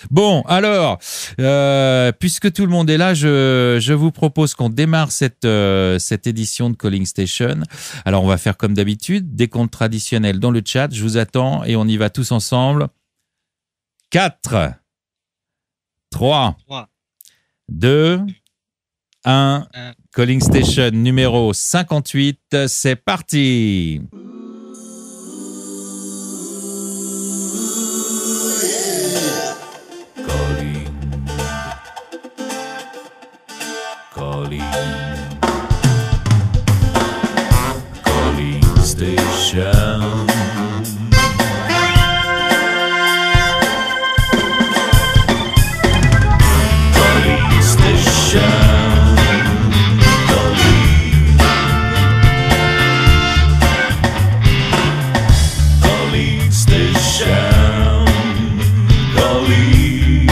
Bon, alors, puisque tout le monde est là, je vous propose qu'on démarre cette édition de Calling Station. Alors, on va faire comme d'habitude, des comptes traditionnels dans le chat. Je vous attends et on y va tous ensemble. 4, 3, 2, 1. Calling Station numéro 58, c'est parti. Calling Station. Calling Station. Calling Station. Calling.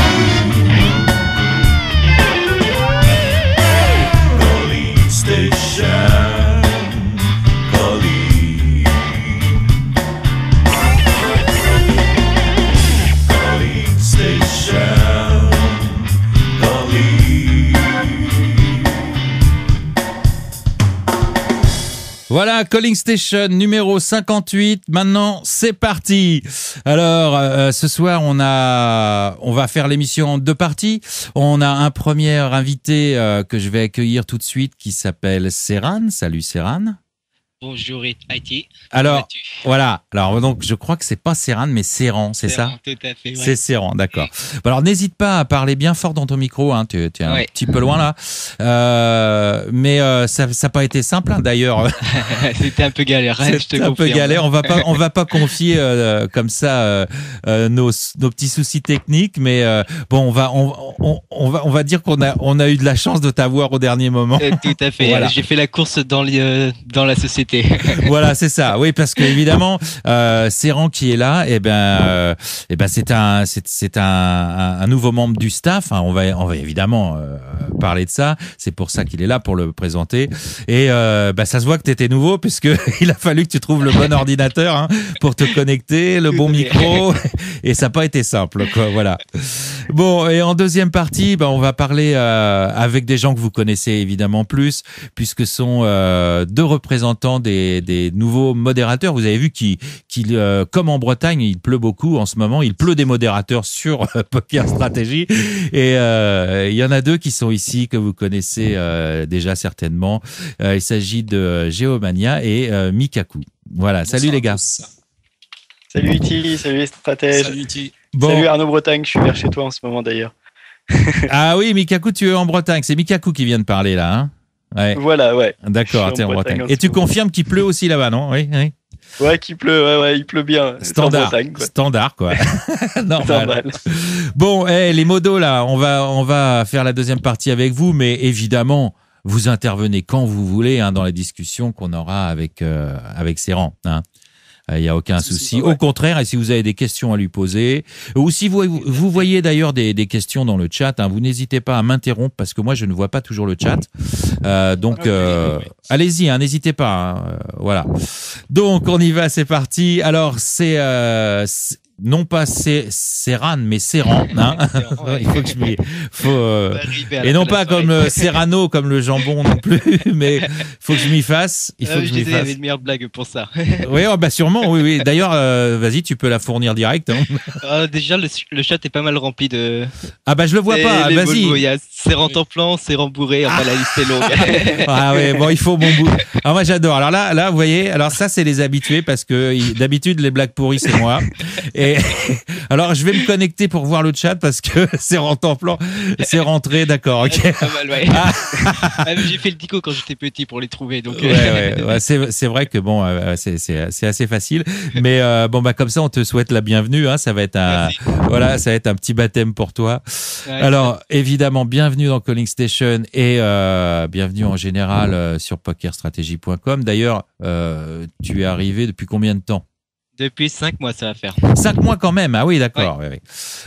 Calling Station. Calling. Calling Station. Calling. Voilà, Calling Station numéro 58. Maintenant, c'est parti. Alors, ce soir, on va faire l'émission en 2 parties. On a un premier invité que je vais accueillir tout de suite qui s'appelle Serran. Salut Serran. Bonjour IT. Alors, voilà. Alors, donc, je crois que c'est pas Serran, mais Serran, c'est ça? Tout à fait, ouais. C'est Serran, d'accord. Bon, alors, n'hésite pas à parler bien fort dans ton micro, hein. Tu es un petit peu loin là. Mais ça n'a pas été simple, hein, d'ailleurs. C'était un peu galère, je te confirme. C'était un peu galère. On va pas confier comme ça nos petits soucis techniques, mais bon, on va dire qu'on a eu de la chance de t'avoir au dernier moment. Tout à fait. Voilà. J'ai fait la course dans la société. Voilà, c'est ça. Oui, parce que évidemment, Serran qui est là, c'est un nouveau membre du staff. Hein. On va évidemment parler de ça. C'est pour ça qu'il est là, pour le présenter. Et ça se voit que tu étais nouveau, puisque il a fallu que tu trouves le bon ordinateur, hein, pour te connecter, le bon micro, et ça n'a pas été simple, quoi. Voilà. Bon, et en deuxième partie, on va parler avec des gens que vous connaissez évidemment plus, puisque ce sont 2 représentants des nouveaux modérateurs. Vous avez vu qu'il comme en Bretagne, il pleut beaucoup en ce moment. Il pleut des modérateurs sur Poker Strategy. Et il y en a 2 qui sont ici, que vous connaissez déjà certainement. Il s'agit de Géomania et Mikaku. Voilà, bonsoir, salut les gars. Salut Iti, salut les stratèges. Salut Iti. Bon. Salut Arnaud Bretagne, je suis vers chez toi en ce moment d'ailleurs. Ah oui, Mikaku, tu es en Bretagne. C'est Mikaku qui vient de parler là, hein? Ouais. Voilà, ouais. D'accord, t'es en Bretagne. Et tu confirmes qu'il pleut aussi là-bas, non? Oui, oui. Ouais, qu'il pleut, ouais, il pleut bien. Standard, en Bretagne, quoi. Standard, quoi. Normal. Bon, les modos là, on va faire la deuxième partie avec vous, mais évidemment, vous intervenez quand vous voulez, hein, dans les discussions qu'on aura avec Serran, hein. Il n'y a aucun souci. Au contraire, et si vous avez des questions à lui poser, ou si vous voyez d'ailleurs des questions dans le chat, hein, vous n'hésitez pas à m'interrompre, parce que moi, je ne vois pas toujours le chat. Allez-y, hein, n'hésitez pas. Hein, voilà. Donc, on y va, c'est parti. Alors, c'est non pas Serran, mais Serran, hein. Il faut que je m'y... et non pas comme Serrano, comme le jambon non plus, mais il faut que je m'y fasse. Il faut que je m'y fasse. J'avais une meilleure blague pour ça. Oui, sûrement, oui. D'ailleurs, vas-y, tu peux la fournir direct, hein. Déjà, le chat est pas mal rempli de... Ah je le vois pas, vas-y. Il y a Serran Templant, Serran Bourré, enfin la liste est longue. Ah ouais, bon, il faut bon bout. Alors moi, j'adore. Alors là, vous voyez, alors ça, c'est les habitués, parce que d'habitude, les blagues pourries, c'est moi. Et alors, je vais me connecter pour voir le chat, parce que c'est en plan, c'est rentré, d'accord, ok. Pas mal, ouais. J'ai fait le dico quand j'étais petit pour les trouver, donc. Ouais, c'est vrai que bon, c'est assez facile, mais comme ça, on te souhaite la bienvenue, hein. Ça va être ça va être un petit baptême pour toi. Ouais, alors, évidemment, bienvenue dans Calling Station et bienvenue en général sur pokerstrategy.com. D'ailleurs, tu es arrivé depuis combien de temps? Depuis 5 mois, ça va faire. 5 mois quand même, ah oui, d'accord. Ouais. Oui.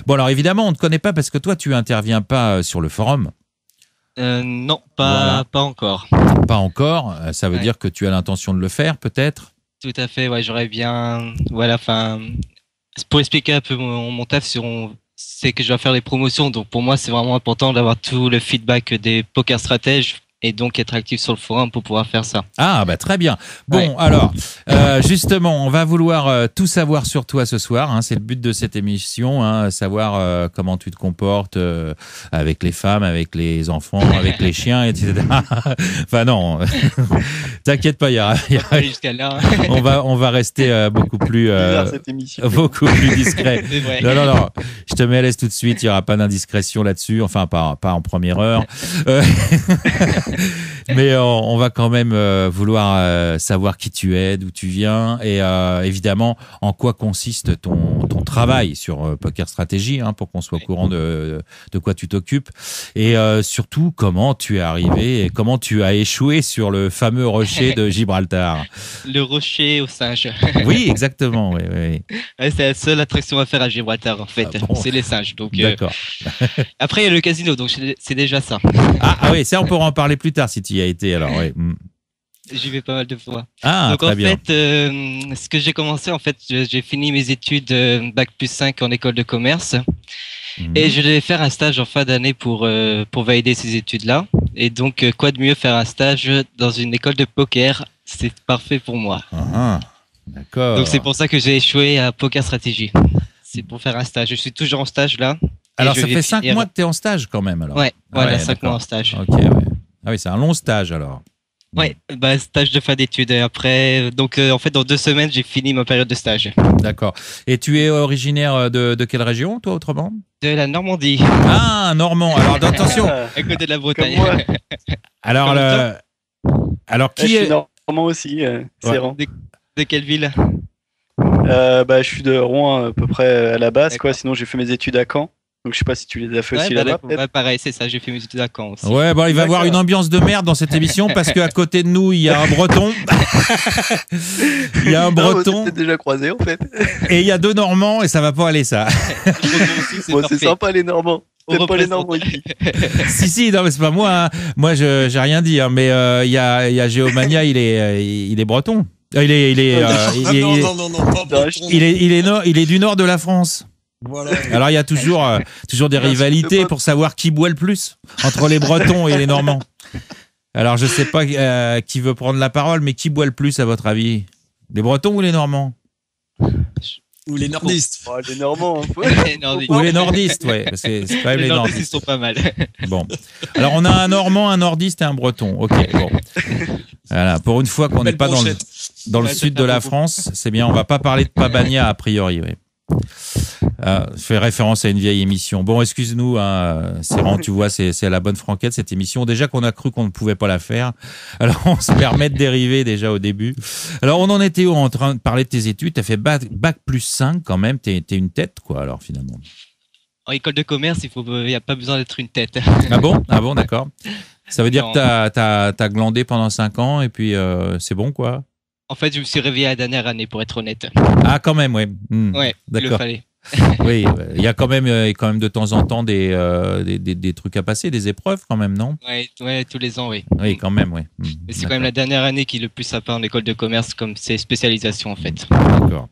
Bon, alors évidemment, on ne te connaît pas parce que toi, tu interviens pas sur le forum. Non, pas encore. Pas encore, ça veut dire que tu as l'intention de le faire, peut-être? Tout à fait, ouais, j'aurais bien... Voilà, enfin... Pour expliquer un peu mon taf sur c'est que je dois faire les promotions. Donc pour moi, c'est vraiment important d'avoir tout le feedback des poker stratèges et donc être actif sur le forum pour pouvoir faire ça. Ah, bah très bien. Bon, Ouais. alors, justement, on va vouloir tout savoir sur toi ce soir. Hein, c'est le but de cette émission, hein, savoir comment tu te comportes avec les femmes, avec les enfants, avec les chiens, etc. Enfin non, t'inquiète pas, Aller jusqu'à là. on va rester beaucoup plus Bizarre cette émission. beaucoup plus discret. C'est vrai. Non. Je te mets à l'aise tout de suite. Il n'y aura pas d'indiscrétion là-dessus. Enfin, pas en première heure. Mais on va quand même vouloir savoir qui tu es, d'où tu viens et évidemment en quoi consiste ton travail sur Poker Stratégie, hein, pour qu'on soit au courant de quoi tu t'occupes et surtout comment tu es arrivé et comment tu as échoué sur le fameux rocher de Gibraltar. Le rocher au singe. Oui, exactement. Oui. Ouais, c'est la seule attraction à faire à Gibraltar en fait. Ah bon. C'est les singes. Donc D'accord. après il y a le casino, donc c'est déjà ça. Ah oui, ça on pourra en parler plus tard si tu y as été alors. Oui. J'y vais pas mal de fois. Ah, Donc très en bien. fait, ce que j'ai commencé, en fait, j'ai fini mes études bac plus 5 en école de commerce et je devais faire un stage en fin d'année pour valider ces études-là. Et donc, quoi de mieux faire un stage dans une école de poker, c'est parfait pour moi. Ah, d'accord. Donc c'est pour ça que j'ai échoué à Poker Stratégie. C'est pour faire un stage. Je suis toujours en stage là. Et Alors je ça vais fait 5 finir- mois que tu es en stage quand même alors. Ouais, Ah voilà, ouais, 5 mois en d'accord. stage. Ok, ouais. Ah oui, c'est un long stage alors. Ouais, bah, stage de fin d'études. Et après, donc en fait, dans 2 semaines, j'ai fini ma période de stage. D'accord. Et tu es originaire de quelle région, toi, autrement? De la Normandie, Ah, un Normand. Alors, attention. Ah, à côté de la comme Bretagne. moi. Alors, Comme alors Je qui suis est... normand aussi, c'est Ouais. rare. De quelle ville? Bah, je suis de Rouen à peu près à la base, quoi. D'accord. Sinon, j'ai fait mes études à Caen. Donc, je sais pas si tu les as fait Ouais, aussi bah, là-bas, d'accord. peut-être. Ouais, pareil, c'est ça. J'ai fait mes études à Caen aussi. Ouais, bon, il va y avoir D'accord. une ambiance de merde dans cette émission parce qu'à côté de nous, il y a un Breton. Il y a un Non, on s'est Breton peut-être déjà croisés, en fait. et il y a 2 Normands et ça va pas aller, ça. Je retourne aussi, c'est Bon, c'est parfait. sympa, les Normands. On T'aimes pas les représente. Normands ici. Si, non, mais c'est pas moi. Hein. Moi, j'ai rien dit. Hein, mais il y a Géomania, il est breton. Il est Non, pas breton. il est du nord de la France. Voilà. Alors il y a toujours des Merci, rivalités pote. pour savoir qui boit le plus entre les Bretons et les Normands. Alors je sais pas qui veut prendre la parole, mais qui boit le plus à votre avis? Les Bretons ou les Normands? Ou les nordistes. Oh, les Normands, hein. Les Nordiques. Ou les nordistes, ouais. C'est quand même Les les Nordiques, ils nordistes. sont pas mal. Bon. Alors on a un Normand, un nordiste et un Breton. Ok, bon. Voilà. Pour une fois qu'on n'est Belle pas dans le brochette. Dans le Ouais, sud ça de la fait beaucoup. France, c'est bien. On va pas parler de Pabania a priori. Oui. Je fais référence à une vieille émission. Bon, excuse-nous, hein, c'est vraiment, tu vois, c'est à la bonne franquette cette émission. Déjà qu'on a cru qu'on ne pouvait pas la faire. Alors on se permet de dériver déjà au début. Alors on en était où en train de parler de tes études? T'as fait bac plus 5 quand même. T'es une tête quoi alors finalement. En école de commerce, il n'y a pas besoin d'être une tête. Ah bon, d'accord. Ça veut dire Non. que t'as glandé pendant 5 ans et puis c'est bon quoi. En fait, je me suis réveillé la dernière année, pour être honnête. Ah quand même, ouais. Ouais, il le D'accord. fallait. Oui, il y a quand même de temps en temps des trucs à passer, des épreuves quand même, non? Ouais, tous les ans, oui. Oui, quand même, oui. Mais c'est quand même la dernière année qui est le plus sympa en école de commerce, comme c'est spécialisation en fait. D'accord.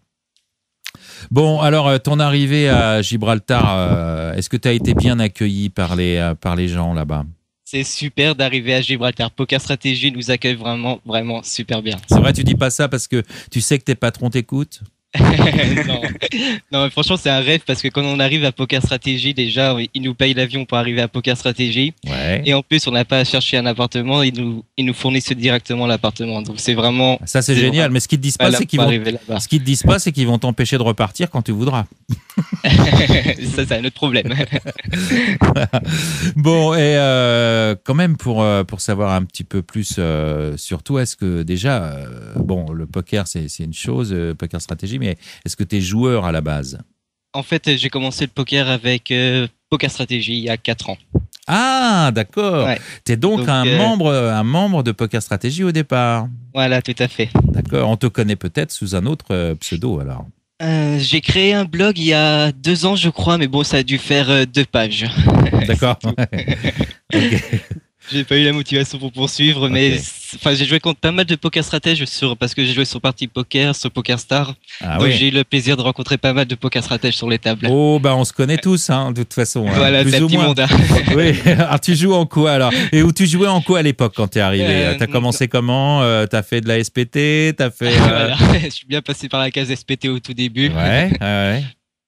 Bon, alors ton arrivée à Gibraltar, est-ce que tu as été bien accueilli par les gens là-bas? C'est super d'arriver à Gibraltar. Poker Stratégie nous accueille vraiment, vraiment super bien. C'est vrai, tu dis pas ça parce que tu sais que tes patrons t'écoutent? non. Non, mais franchement, c'est un rêve parce que quand on arrive à Poker Stratégie, déjà, ils nous payent l'avion pour arriver à Poker Stratégie. Ouais. Et en plus, on n'a pas à chercher un appartement, ils nous fournissent directement l'appartement. Donc c'est vraiment. Ça, c'est génial. Mais ce qu'ils te disent pas, c'est qu'ils vont. arriver là-bas. Ce qu'ils te disent pas, c'est qu'ils vont t'empêcher de repartir quand tu voudras. Ça, c'est un autre problème. Bon, et quand même pour savoir un petit peu plus sur toi, est-ce que déjà, bon, le poker c'est une chose, poker stratégie, mais est-ce que tu es joueur à la base? En fait, j'ai commencé le poker avec Poker Stratégie il y a 4 ans. Ah, d'accord. Ouais. Tu es donc, Donc, un membre de Poker Stratégie au départ. Voilà, tout à fait. D'accord. On te connaît peut-être sous un autre pseudo alors. J'ai créé un blog il y a 2 ans, je crois, mais bon, ça a dû faire 2 pages. D'accord. Ok. J'ai pas eu la motivation pour poursuivre, mais enfin j'ai joué contre pas mal de poker stratèges parce que j'ai joué sur Party Poker, sur PokerStar. Donc j'ai eu le plaisir de rencontrer pas mal de poker stratèges sur les tables. Oh bah on se connaît tous de toute façon. Voilà, c'est un petit monde. Oui. Alors tu joues en quoi alors? Et où tu jouais en quoi à l'époque quand t'es arrivé? T'as commencé comment? T'as fait de la SPT? T'as fait Voilà. Je suis bien passé par la case SPT au tout début.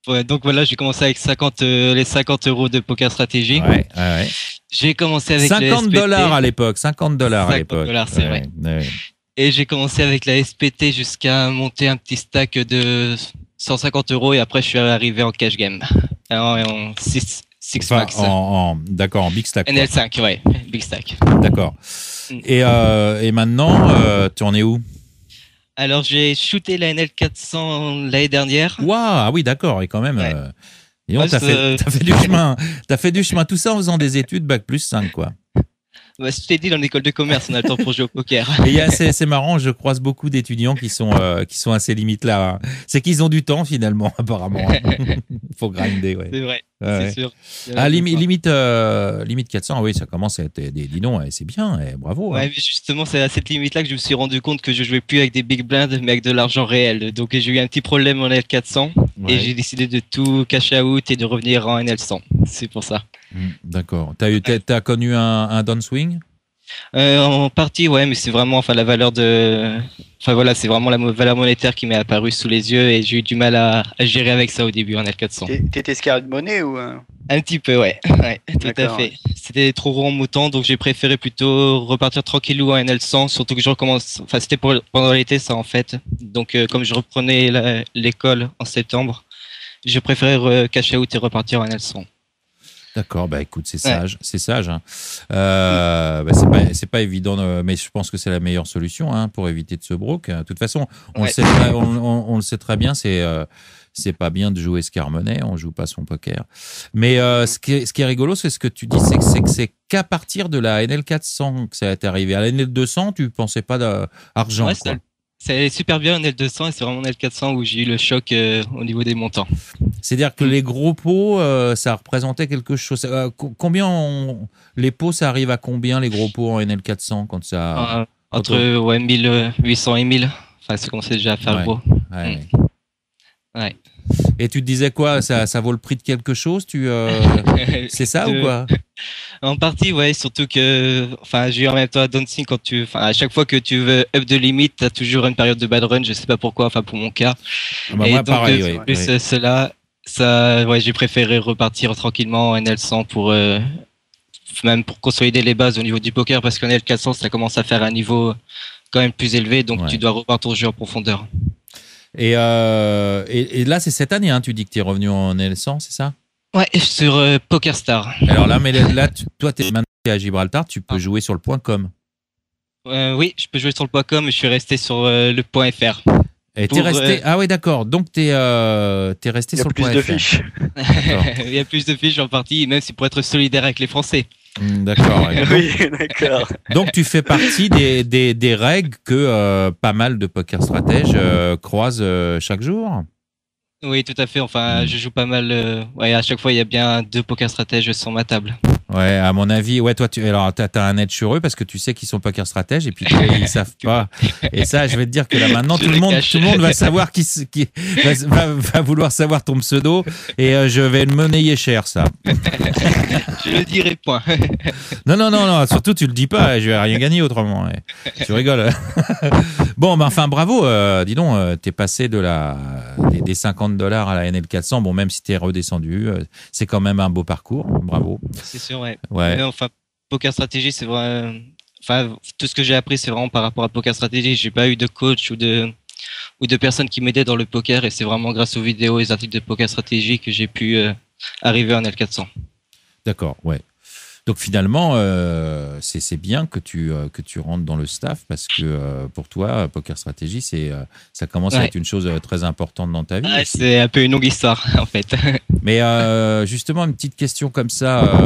Ouais, donc voilà, j'ai commencé avec les 50 € de poker stratégie. J'ai commencé avec $50 à l'époque. $50 à l'époque. $50, c'est vrai. Et j'ai commencé avec la SPT jusqu'à monter un petit stack de 150 € et après je suis arrivé en cash game. En 6 max. D'accord, en big stack. NL5, ouais, big stack. D'accord. Et maintenant, tu en es où? Alors, j'ai shooté la NL400 l'année dernière. Waouh, ah oui, d'accord, et quand même. Et t'as fait du chemin. T'as fait du chemin, tout ça en faisant des études bac+5, quoi. Bah, je t'ai dit, dans l'école de commerce, on a le temps pour jouer au poker. Et c'est marrant, je croise beaucoup d'étudiants qui sont à ces limites-là. C'est qu'ils ont du temps, finalement, apparemment. Faut grinder, ouais. C'est vrai, c'est sûr. Limite 400, oui, ça commence à être dis donc, c'est bien, bravo. Ouais, mais justement, c'est à cette limite-là que je me suis rendu compte que je jouais plus avec des big blinds, mais avec de l'argent réel. Donc, j'ai eu un petit problème en NL400 et j'ai décidé de tout cash out et de revenir en NL100. C'est pour ça. D'accord. T'as connu un downswing? En partie, ouais, mais c'est vraiment, la valeur c'est vraiment la valeur monétaire qui m'est apparue sous les yeux et j'ai eu du mal à gérer avec ça au début en L400. T'étais scared de monnaie ou Un petit peu, ouais, tout à fait. C'était trop gros en mouton, donc j'ai préféré plutôt repartir tranquillou en NL100, surtout que je recommence, c'était pendant l'été ça en fait. Donc comme je reprenais l'école en septembre, j'ai préféré cash out et repartir en NL100. D'accord, bah écoute, c'est sage, c'est sage. Hein. C'est pas évident, mais je pense que c'est la meilleure solution pour éviter de se broke. De toute façon, on le sait très bien, c'est pas bien de jouer escarmonnet, on joue pas son poker. Mais ce qui est rigolo, c'est ce que tu dis, c'est que c'est qu'à partir de la NL400 que ça est arrivé. À la NL200, tu pensais pas d'argent. Ouais, quoi. C'est super bien en L200 et c'est vraiment en L400 où j'ai eu le choc au niveau des montants. C'est-à-dire que les gros pots, ça représentait quelque chose. Les pots, ça arrive à combien les gros pots en NL400 quand ça entre 1800 et 1000. Enfin, ça commençait déjà à faire gros. Ouais. Et tu te disais quoi, ça vaut le prix de quelque chose, c'est ça ou quoi? En partie, ouais, surtout que, j'ai eu en même temps à Dancing à chaque fois que tu veux up de limite, t'as toujours une période de bad run, je sais pas pourquoi, pour mon cas. Moi, donc, pareil, cela, j'ai préféré repartir tranquillement en NL100 pour consolider les bases au niveau du poker, parce qu'en NL400, ça commence à faire un niveau quand même plus élevé, donc tu dois repartir ton jeu en profondeur. Et là, c'est cette année, tu dis que tu es revenu en NL100, c'est ça? Ouais, sur PokerStar. Alors là, toi, tu es à Gibraltar, tu peux jouer sur le .com. Oui, je peux jouer sur le .com, mais je suis resté sur le .fr. Et t'es resté. Ah oui, d'accord. Donc t'es resté sur le .fr. Il y a plus de fiches. Il y a plus de fiches en partie, même si pour être solidaire avec les Français. D'accord. Oui, d'accord. Donc tu fais partie des règles que pas mal de poker stratèges croisent chaque jour. Oui, tout à fait. Je joue pas mal. À chaque fois, il y a bien 2 poker stratèges sur ma table. Ouais, à mon avis, toi, t'as un edge sur eux parce que tu sais qu'ils sont poker stratèges et puis ils savent pas. Et ça, je vais te dire que là maintenant, tout le monde va savoir qui va vouloir savoir ton pseudo et je vais le monnayer cher, ça. Je le dirai point. Non, surtout tu le dis pas, je vais rien gagner autrement. Tu rigoles. Bon, bravo, dis donc, t'es passé des $50 à la NL400, bon, même si t'es redescendu, c'est quand même un beau parcours, bravo. C'est sûr, ouais. Mais poker stratégie, c'est vrai. Tout ce que j'ai appris, c'est vraiment par rapport à poker stratégie. J'ai pas eu de coach ou de personnes qui m'aidaient dans le poker et c'est vraiment grâce aux vidéos et aux articles de poker stratégie que j'ai pu arriver en L400. D'accord, ouais. Donc finalement, c'est bien que tu rentres dans le staff parce que pour toi, poker stratégie, ça commence à être une chose très importante dans ta vie. C'est un peu une longue histoire en fait. Mais justement, une petite question comme ça.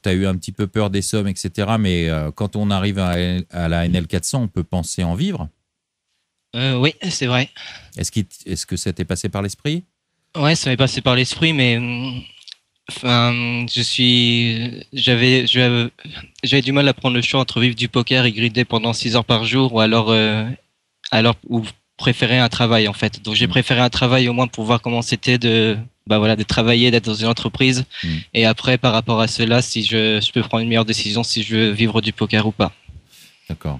Tu as eu un petit peu peur des sommes, etc. Mais quand on arrive à la NL400, on peut penser en vivre. Oui, c'est vrai. Est-ce que ça t'est passé par l'esprit? Ouais, ça m'est passé par l'esprit, mais Enfin, j'avais du mal à prendre le choix entre vivre du poker et grinder pendant 6 heures par jour ou préférer un travail en fait. Donc j'ai préféré un travail au moins pour voir comment c'était de travailler, d'être dans une entreprise. Et après, par rapport à cela, si je peux prendre une meilleure décision si je veux vivre du poker ou pas. D'accord.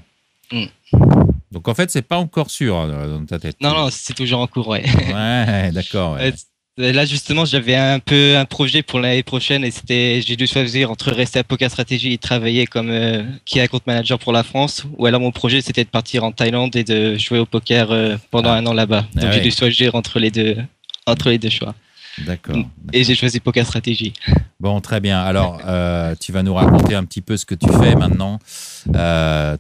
Donc en fait, c'est pas encore sûr dans ta tête. Non, c'est toujours en cours, ouais. Ouais, d'accord. Ouais. Là, justement, j'avais un peu un projet pour l'année prochaine et j'ai dû choisir entre rester à Poker Strategy et travailler comme key account manager pour la France, ou alors mon projet c'était de partir en Thaïlande et de jouer au poker pendant un an là-bas. Donc j'ai dû choisir entre les deux choix. D'accord. Et j'ai choisi Poker Strategy. Bon, très bien. Alors, tu vas nous raconter un petit peu ce que tu fais maintenant.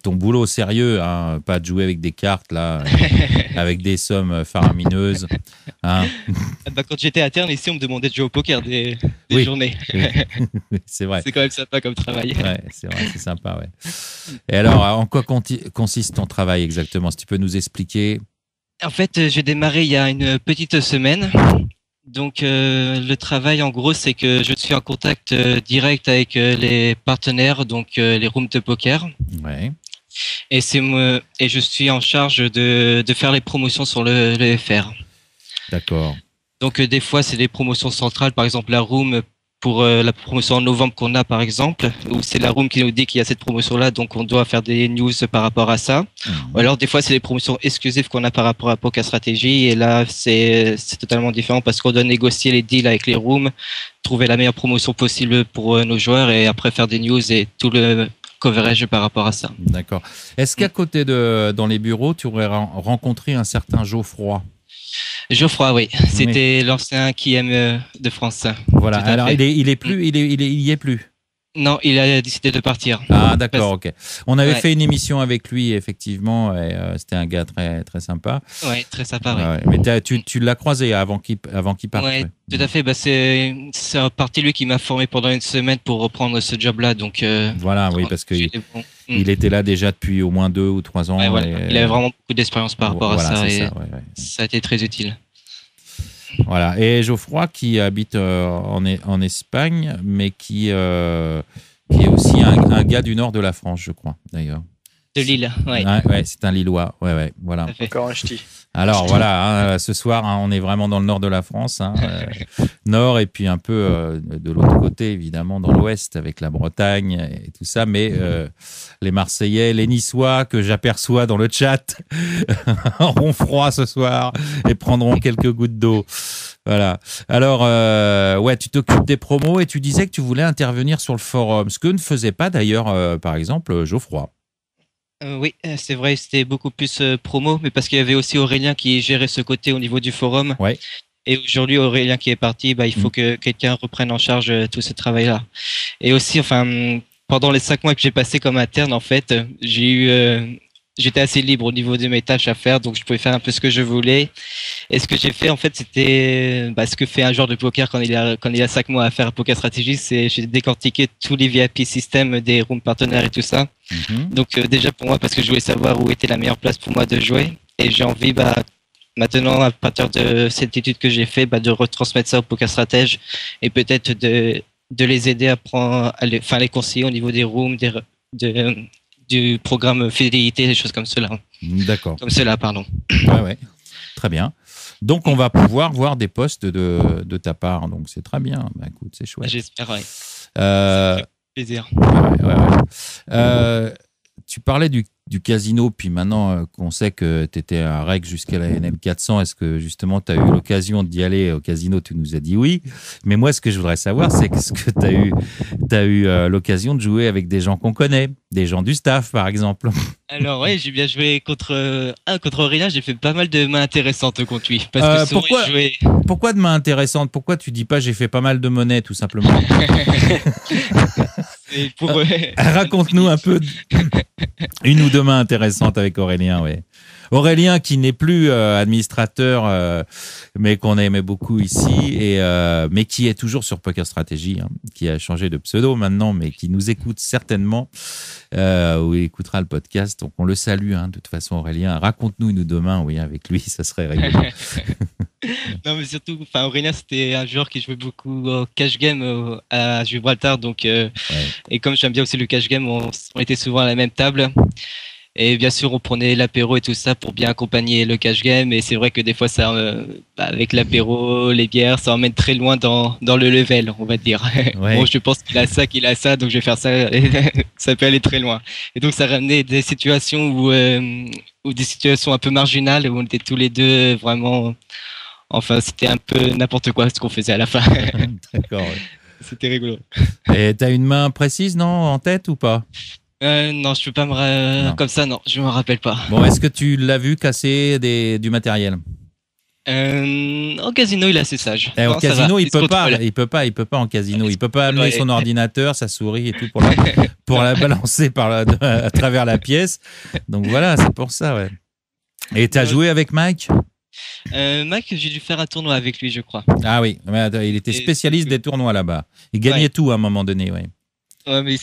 Ton boulot sérieux, hein, pas de jouer avec des cartes, là, avec des sommes faramineuses. Hein. Quand j'étais à Terne, ici, on me demandait de jouer au poker des journées. Oui, c'est vrai. C'est quand même sympa comme travail. Ouais, c'est vrai, c'est sympa, ouais. Et alors, en quoi consiste ton travail exactement? Si tu peux nous expliquer. En fait, j'ai démarré il y a une petite semaine. Donc le travail en gros c'est que je suis en contact direct avec les partenaires, donc les rooms de poker. Ouais. Et je suis en charge de faire les promotions sur le FR. D'accord. Donc des fois c'est des promotions centrales, par exemple la room pour la promotion en novembre qu'on a par exemple, où c'est la room qui nous dit qu'il y a cette promotion là, donc on doit faire des news par rapport à ça. Ou alors des fois c'est des promotions exclusives qu'on a par rapport à Poker Strategy, et là c'est totalement différent parce qu'on doit négocier les deals avec les rooms, trouver la meilleure promotion possible pour nos joueurs et après faire des news et tout le coverage par rapport à ça. D'accord. Est-ce qu'à côté dans les bureaux tu aurais rencontré un certain Geoffroy? Geoffroy, oui. C'était l'ancien KM de France. Voilà. Alors, il y est plus. Non, il a décidé de partir. Ah, d'accord, ok. On avait fait une émission avec lui, effectivement, et c'était un gars très, très sympa. Ouais, très sympa, ouais. Mais tu l'as croisé avant qu'il parte. Ouais, tout à fait. Bah, c'est en partie lui qui m'a formé pendant une semaine pour reprendre ce job-là. Donc, voilà, oui, parce qu'il était là déjà depuis au moins 2 ou 3 ans. Ouais, voilà. Il avait vraiment beaucoup d'expérience par rapport à ça. Et ça a été très utile. Voilà. Et Geoffroy qui habite en Espagne, mais qui est aussi un gars du nord de la France, je crois, d'ailleurs. De Lille, ouais. Ouais, c'est un Lillois. Ouais, voilà. Encore un ch'ti. Alors voilà, ce soir, on est vraiment dans le nord de la France, nord et puis un peu de l'autre côté, évidemment, dans l'ouest avec la Bretagne et tout ça. Mais les Marseillais, les Niçois que j'aperçois dans le chat auront froid ce soir et prendront quelques gouttes d'eau. Voilà. Alors, ouais, tu t'occupes des promos et tu disais que tu voulais intervenir sur le forum, ce que ne faisait pas d'ailleurs, par exemple, Geoffroy. Oui, c'est vrai, c'était beaucoup plus promo, mais parce qu'il y avait aussi Aurélien qui gérait ce côté au niveau du forum. Ouais. Et aujourd'hui, Aurélien qui est parti, il faut que quelqu'un reprenne en charge tout ce travail-là. Et aussi, enfin, pendant les 5 mois que j'ai passé comme interne, en fait, j'étais assez libre au niveau de mes tâches à faire, donc je pouvais faire un peu ce que je voulais. Et ce que j'ai fait, en fait, c'était ce que fait un joueur de poker quand il a 5 mois à faire à Poker Strategy, c'est j'ai décortiqué tous les VIP systèmes des rooms partenaires et tout ça. Donc déjà pour moi, parce que je voulais savoir où était la meilleure place pour moi de jouer, et j'ai envie maintenant, à partir de cette étude que j'ai fait, de retransmettre ça au Poker Stratège et peut-être de les aider à les conseiller au niveau des rooms, du programme fidélité, des choses comme cela. D'accord. Comme cela, pardon. Ouais. Très bien. Donc, on va pouvoir voir des posts de ta part. Donc, c'est très bien. Écoute, c'est chouette. J'espère, oui. Ça fait plaisir. Ouais. Tu parlais du casino, puis maintenant qu'on sait que tu étais à REC jusqu'à la NM 400, est-ce que justement tu as eu l'occasion d'y aller au casino? Tu nous as dit oui. Mais moi, ce que je voudrais savoir, c'est est-ce que tu as eu l'occasion de jouer avec des gens qu'on connaît, des gens du staff, par exemple? Alors oui, j'ai bien joué contre Aurélien, j'ai fait pas mal de mains intéressantes contre lui. Parce que pourquoi de mains intéressantes? Pourquoi tu dis pas j'ai fait pas mal de monnaie, tout simplement? Raconte-nous un peu une ou deux mains intéressantes avec Aurélien, ouais. Aurélien qui n'est plus administrateur, mais qu'on aimait beaucoup ici, mais qui est toujours sur Poker Strategy, qui a changé de pseudo maintenant, mais qui nous écoute certainement, ou écoutera le podcast. Donc on le salue, de toute façon, Aurélien. Raconte-nous une ou deux mains, oui, avec lui, ça serait rigolo. Non, mais surtout, enfin, Aurélien, c'était un joueur qui jouait beaucoup au cash game à Gibraltar. Donc, Ouais. et comme j'aime bien aussi le cash game, on était souvent à la même table. Et bien sûr, on prenait l'apéro et tout ça pour bien accompagner le cash game. Et c'est vrai que des fois, ça, avec l'apéro, les bières, ça emmène très loin dans le level, on va dire. Ouais. Bon, je pense qu'il a ça, donc je vais faire ça. Et ça peut aller très loin. Et donc, ça ramenait des situations où des situations un peu marginales où on était tous les deux vraiment. Enfin, c'était un peu n'importe quoi ce qu'on faisait à la fin. D'accord. Ouais. C'était rigolo. Et t'as une main précise, non, en tête ou pas? Non, je peux pas Non. comme ça, non, je me rappelle pas. Bon, est-ce que tu l'as vu casser du matériel? Au casino, il est assez sage. Au Non, ça casino, va, il se peut pas. contrôle. Il peut pas en casino. Il peut pas amener Ouais. son ordinateur, sa souris et tout pour la balancer à travers la pièce. Donc voilà, c'est pour ça, ouais. Et t'as joué avec Mike? Mac, j'ai dû faire un tournoi avec lui, je crois. Ah oui, mais attends, il était Et- spécialiste des tournois là-bas. Il gagnait Ouais. tout à un moment donné, ouais. Ouais, mais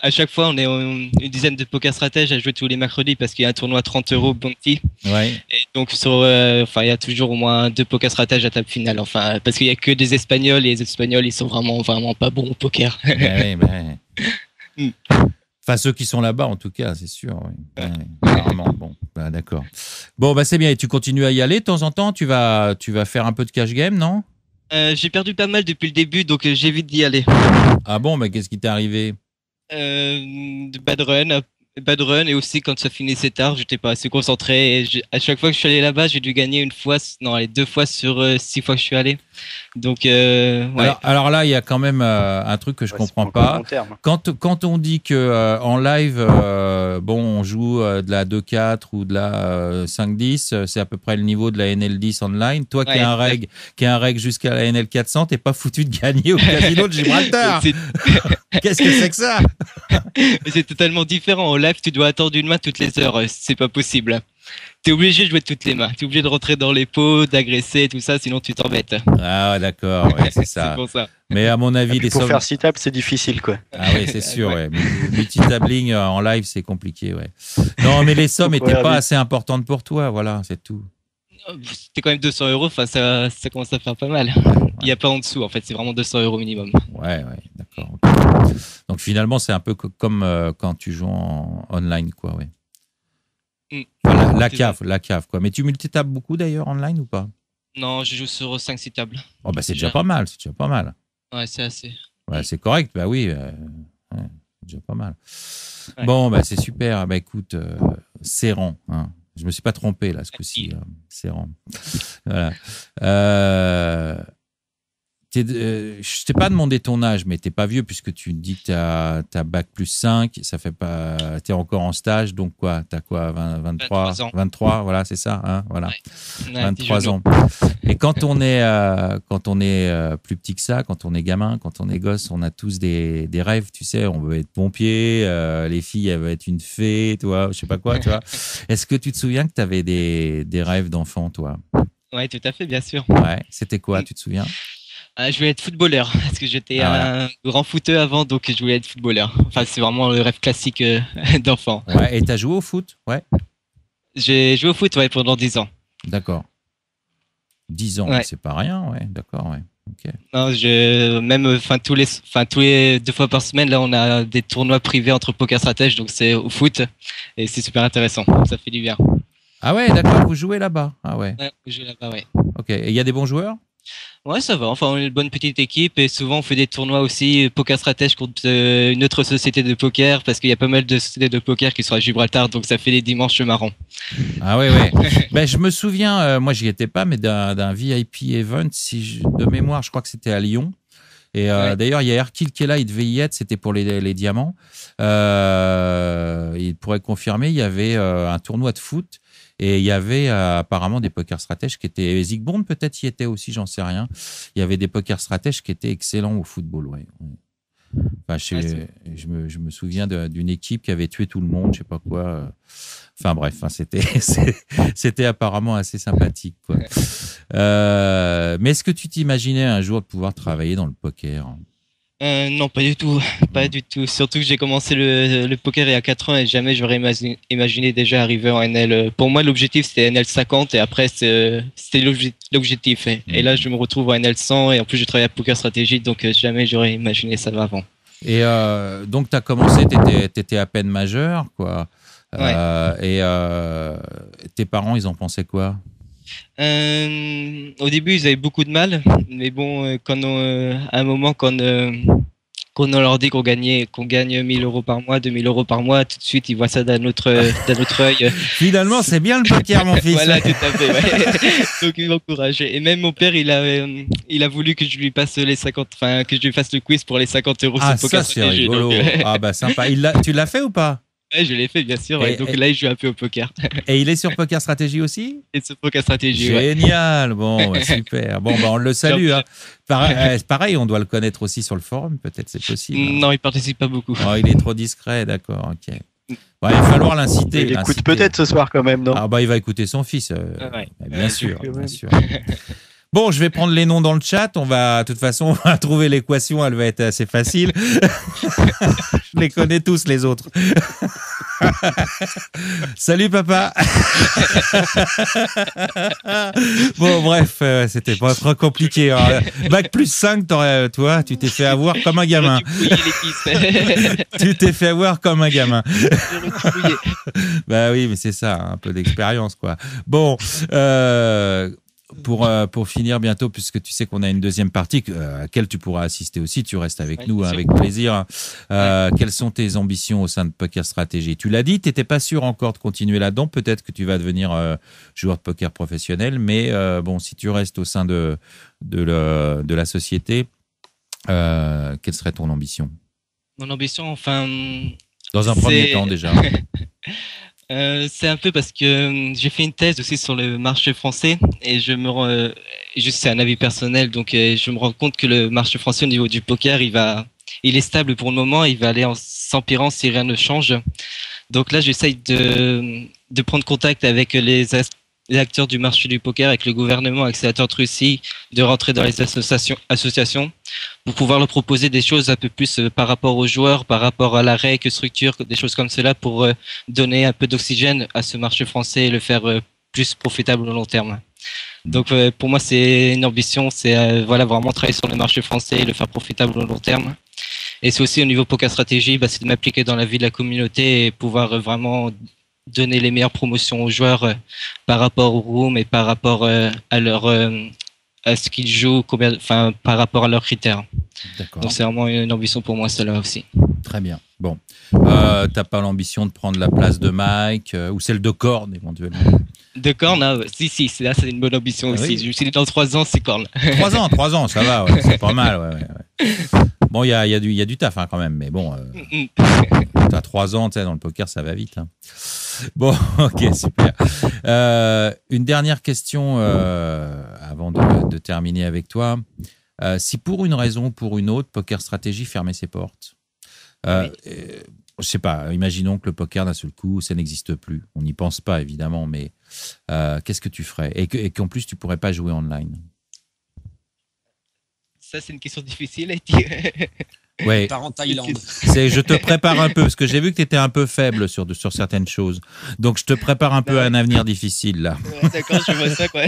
à chaque fois, on est une dizaine de poker stratèges à jouer tous les mercredis parce qu'il y a un tournoi 30 € bounty. Ouais. Et donc, il y a toujours au moins 2 poker stratèges à table finale. Enfin, parce qu'il y a que des Espagnols et les Espagnols, ils sont vraiment pas bons au poker. Ouais. Mm. Enfin, ceux qui sont là-bas, en tout cas, c'est sûr. Oui. Ouais, apparemment. Bon, bah, d'accord. Bon, bah, c'est bien. Et tu continues à y aller de temps en temps? Tu vas faire un peu de cash game, non? J'ai perdu pas mal depuis le début, donc j'évite d'y aller. Ah bon, mais qu'est-ce qui t'est arrivé? De bad run, et aussi quand ça finissait tard, j'étais pas assez concentré. Et à chaque fois que je suis allé là-bas, j'ai dû gagner deux fois sur 6 fois que je suis allé. Donc, ouais. Alors là, il y a quand même un truc que je comprends c'est encore pas. long terme. Quand on dit que en live, bon, on joue de la 2-4 ou de la 5-10, c'est à peu près le niveau de la NL10 online. Toi qui Ouais, as un reg jusqu'à la NL 400, t'es pas foutu de gagner au casino de Gibraltar. Qu'est-ce que c'est que ça? Mais c'est totalement différent. Au live, tu dois attendre une main toutes les heures. C'est pas possible. T'es obligé de jouer toutes les mains. T'es obligé de rentrer dans les pots, d'agresser, tout ça, sinon tu t'embêtes. Ah ouais, d'accord, ouais, c'est ça. C'est pour ça. Mais à mon avis, les Pour sommes... faire 6 tables, c'est difficile, quoi. Ah oui, c'est sûr, ouais. Multitabling en live, c'est compliqué, ouais. Non, mais les sommes n'étaient Ouais, pas mais- assez importantes pour toi, voilà, c'est tout. C'était quand même 200 €. Enfin, ça commence à faire pas mal. Il n'y a pas en dessous, en fait. C'est vraiment 200 € minimum. Ouais, d'accord. Ok. Donc finalement, c'est un peu comme quand tu joues en online, quoi, ouais. Enfin, la cave, quoi. Mais tu multitapes beaucoup d'ailleurs online ou pas? Non, je joue sur 5-6 tables. Oh, bah c'est déjà Déjà. pas mal, c'est déjà pas mal. Ouais, c'est assez. Ouais, c'est correct, bah oui, ouais, c'est déjà pas mal. Ouais. Bon, bah c'est super. Bah écoute, Serran, hein. Je me suis pas trompé là ce coup-ci. Serran. Voilà. Je t'ai pas demandé ton âge, mais t'es pas vieux puisque tu dis que t'as bac plus 5, ça fait pas, t'es encore en stage, donc quoi, t'as quoi, 23 ans. 23, voilà, c'est ça, hein, voilà, Ouais, 23 ans. Et quand on est plus petit que ça, quand on est gamin, quand on est gosse, on a tous des rêves, tu sais, on veut être pompier, les filles, elles veulent être une fée, toi, je sais pas quoi, tu vois. Est-ce que tu te souviens que t'avais des rêves d'enfant, toi? Ouais, tout à fait, bien sûr. Ouais, c'était quoi, tu te souviens? Je voulais être footballeur parce que j'étais Ah, un grand footeur avant, donc je voulais être footballeur. Enfin, c'est vraiment le rêve classique d'enfant. Ouais, et t'as joué au foot? Ouais. J'ai joué au foot, ouais, pendant 10 ans. D'accord. 10 ans, Ouais. c'est pas rien, ouais, d'accord, ouais. Ok. Non, tous les 2 fois par semaine, là, on a des tournois privés entre poker stratèges, donc c'est au foot et c'est super intéressant. Ça fait du bien. Ah ouais, d'accord, vous jouez là-bas. Ah ouais, Ouais, je joue là-bas, ouais. ok. Et il y a des bons joueurs? Ouais, ça va. Enfin, on est une bonne petite équipe et souvent on fait des tournois aussi poker stratège contre une autre société de poker parce qu'il y a pas mal de sociétés de poker qui sont à Gibraltar, donc ça fait des dimanches marrants. Ah ouais. Ben, je me souviens, moi j'y étais pas, mais d'un VIP event, de mémoire, je crois que c'était à Lyon. Et Ouais. d'ailleurs, il y a Erkil qui est là, il devait y être, c'était pour les diamants. Il pourrait confirmer, il y avait un tournoi de foot et il y avait apparemment des poker stratèges qui étaient... Zygmunt peut-être y était aussi, j'en sais rien. Il y avait des poker stratèges qui étaient excellents au football, ouais. Enfin, je me souviens d'une équipe qui avait tué tout le monde, je sais pas quoi. Enfin bref, c'était apparemment assez sympathique, quoi. Mais est-ce que tu t'imaginais un jour de pouvoir travailler dans le poker? Non, pas du tout, pas du tout. Surtout que j'ai commencé le poker il y a 4 ans et jamais j'aurais imaginé déjà arriver en NL. Pour moi, l'objectif c'était NL 50 et après c'était l'objectif. Et là, je me retrouve en NL 100 et en plus je travaille à Poker Stratégie, donc jamais j'aurais imaginé ça avant. Et donc, tu as commencé, tu étais à peine majeur, quoi. Ouais. Et tes parents, ils en pensaient quoi? Au début, ils avaient beaucoup de mal, mais bon, à un moment, quand on leur dit qu'on gagne 1 000 euros par mois, 2 000 euros par mois, tout de suite, ils voient ça d'un autre œil. Finalement, c'est bien le poker, mon fils. Voilà, tout à fait. Ouais. Donc, ils m'encouragent. Et même mon père, il a voulu que je lui passe que je lui fasse le quiz pour les 50 euros sur Poker c'est Stratégie. rigolo. Donc, Ah, bah, sympa. Tu l'as fait ou pas? ouais, je l'ai fait, bien sûr. Ouais. Donc là, il joue un peu au poker. Et il est sur Poker Stratégie aussi? Et sur Poker Stratégie, ouais. Génial. Bon, bah, super. Bon, bah, on le salue. Hein. Pareil, on doit le connaître aussi sur le forum, peut-être, c'est possible. Non, il participe pas beaucoup. Oh, il est trop discret, d'accord, ok. Bon, il va falloir l'inciter. Il écoute peut-être ce soir quand même, non? Ah bah il va écouter son fils, Ouais. bien sûr, bien sûr. Bon, je vais prendre les noms dans le chat. De toute façon, on va trouver l'équation. Elle va être assez facile. Je les connais tous, les autres. Salut, papa. Bon, bref, c'était pas trop compliqué. Hein. Bac plus 5, toi, tu t'es fait avoir comme un gamin. Tu t'es fait avoir comme un gamin. Bah oui, mais c'est ça, un peu d'expérience, quoi. Bon, pour finir bientôt, puisque tu sais qu'on a une deuxième partie à laquelle tu pourras assister aussi, tu restes avec nous avec plaisir. Quelles sont tes ambitions au sein de Poker Stratégie? Tu l'as dit, tu n'étais pas sûr encore de continuer là-dedans. Peut-être que tu vas devenir joueur de poker professionnel, mais bon, si tu restes au sein de la société, quelle serait ton ambition? Mon ambition, enfin... Dans un premier temps déjà. C'est un peu parce que j'ai fait une thèse aussi sur le marché français et juste c'est un avis personnel, donc je me rends compte que le marché français au niveau du poker, il est stable pour le moment, il va aller en s'empirant si rien ne change. Donc là, j'essaye de prendre contact avec les acteurs du marché du poker, avec le gouvernement, avec sénateur de Russie, de rentrer dans les associations pour pouvoir leur proposer des choses un peu plus par rapport aux joueurs, par rapport à la règle, structure, des choses comme cela pour donner un peu d'oxygène à ce marché français et le faire plus profitable au long terme. Donc pour moi, c'est une ambition, c'est vraiment travailler sur le marché français et le faire profitable au long terme. Et c'est aussi au niveau Poker Stratégie, c'est de m'appliquer dans la vie de la communauté et pouvoir vraiment donner les meilleures promotions aux joueurs par rapport au room et par rapport à ce qu'ils jouent, par rapport à leurs critères. D'accord. Donc c'est vraiment une ambition pour moi, cela aussi. Très bien. Bon, t'as pas l'ambition de prendre la place de Mike ou celle de Korn éventuellement? De Korn, hein, si, là c'est une bonne ambition aussi. Oui. Je me suis dit dans 3 ans, c'est Korn. 3 ans, ça va, ouais, c'est pas mal. Ouais. Bon, il y a du taf quand même, mais bon, t'as 3 ans, tu sais, dans le poker, ça va vite. Hein. Bon, ok, super. Une dernière question avant de terminer avec toi. Si pour une raison ou pour une autre, Poker Stratégie fermait ses portes, je sais pas, imaginons que le poker d'un seul coup, ça n'existe plus. On n'y pense pas, évidemment, mais qu'est-ce que tu ferais? Et qu'en plus, tu pourrais pas jouer online. Ça, c'est une question difficile. Ouais. Part en Thaïlande. Je te prépare un peu, parce que j'ai vu que tu étais un peu faible sur certaines choses. Donc, je te prépare un peu à un avenir difficile, là. Ouais, d'accord, je vois ça, quoi.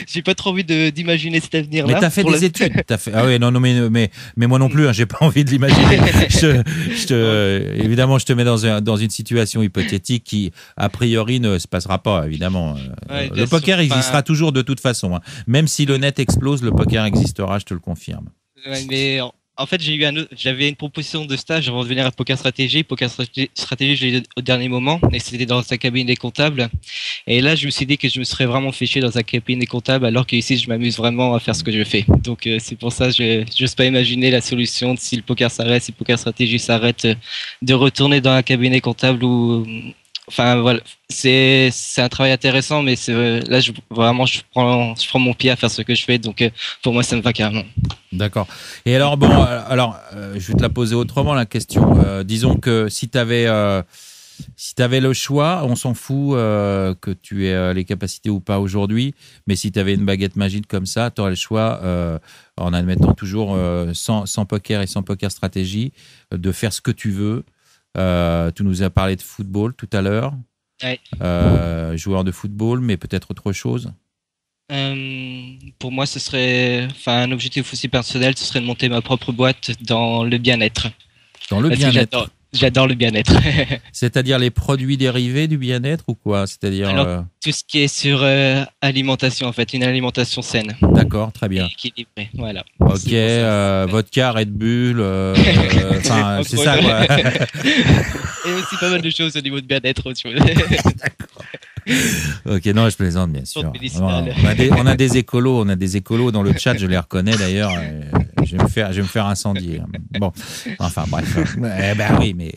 J'ai pas trop envie d'imaginer cet avenir-là. Mais t'as fait des études. Ah oui, non, mais moi non plus, hein, j'ai pas envie de l'imaginer. Évidemment, je te mets dans une situation hypothétique qui, a priori, ne se passera pas, évidemment. Ouais, le poker existera toujours de toute façon. Hein. Même si le net explose, le poker existera, je te le confirme. Ouais, mais en fait, j'avais une proposition de stage avant de venir à Poker Stratégie. Poker Stratégie, je l'ai eu au dernier moment, et c'était dans un cabinet comptable. Et là, je me suis dit que je me serais vraiment fiché dans un cabinet comptable, alors qu'ici, je m'amuse vraiment à faire ce que je fais. Donc, c'est pour ça que je n'ose pas imaginer la solution si le poker s'arrête, si Poker Stratégie s'arrête, de retourner dans un cabinet comptable ou... Enfin voilà, c'est un travail intéressant, mais là je prends mon pied à faire ce que je fais, donc pour moi ça me va carrément. D'accord. Et alors je vais te la poser autrement la question. Disons que si tu avais Si tu avais le choix, on s'en fout que tu aies les capacités ou pas aujourd'hui, mais si tu avais une baguette magique comme ça, tu aurais le choix, en admettant toujours sans poker et sans poker stratégie, de faire ce que tu veux. Tu nous as parlé de football tout à l'heure. Ouais. Joueur de football, mais peut-être autre chose. Pour moi, ce serait, un objectif aussi personnel, ce serait de monter ma propre boîte dans le bien-être. Dans le bien-être. J'adore le bien-être. C'est-à-dire les produits dérivés du bien-être ou quoi? C'est-à-dire Alors, tout ce qui est sur alimentation, en fait, une alimentation saine. D'accord, très bien. Et équilibrée, voilà. Ok, vodka, Red Bull, c'est ça quoi. Et aussi pas mal de choses au niveau de bien-être. D'accord. Ok, non, je plaisante bien sûr. On a des écolos, dans le chat, je les reconnais d'ailleurs. Je vais me faire incendier. Bon, enfin bref. Oui, mais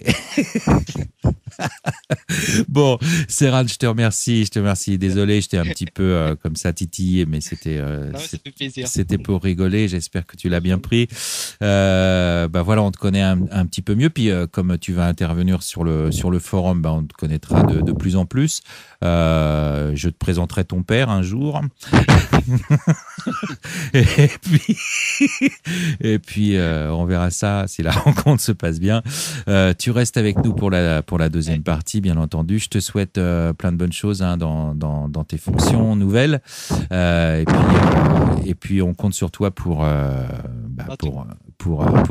bon, Serran, je te remercie. Désolé, j'étais un petit peu comme ça titillé, mais c'était pour rigoler. J'espère que tu l'as bien pris. Voilà, on te connaît un petit peu mieux. Puis comme tu vas intervenir sur le forum, on te connaîtra de plus en plus. Je te présenterai ton père un jour. et puis on verra ça si la rencontre se passe bien. Tu restes avec nous pour la deuxième partie, bien entendu. Je te souhaite plein de bonnes choses dans tes fonctions nouvelles. Et puis on compte sur toi pour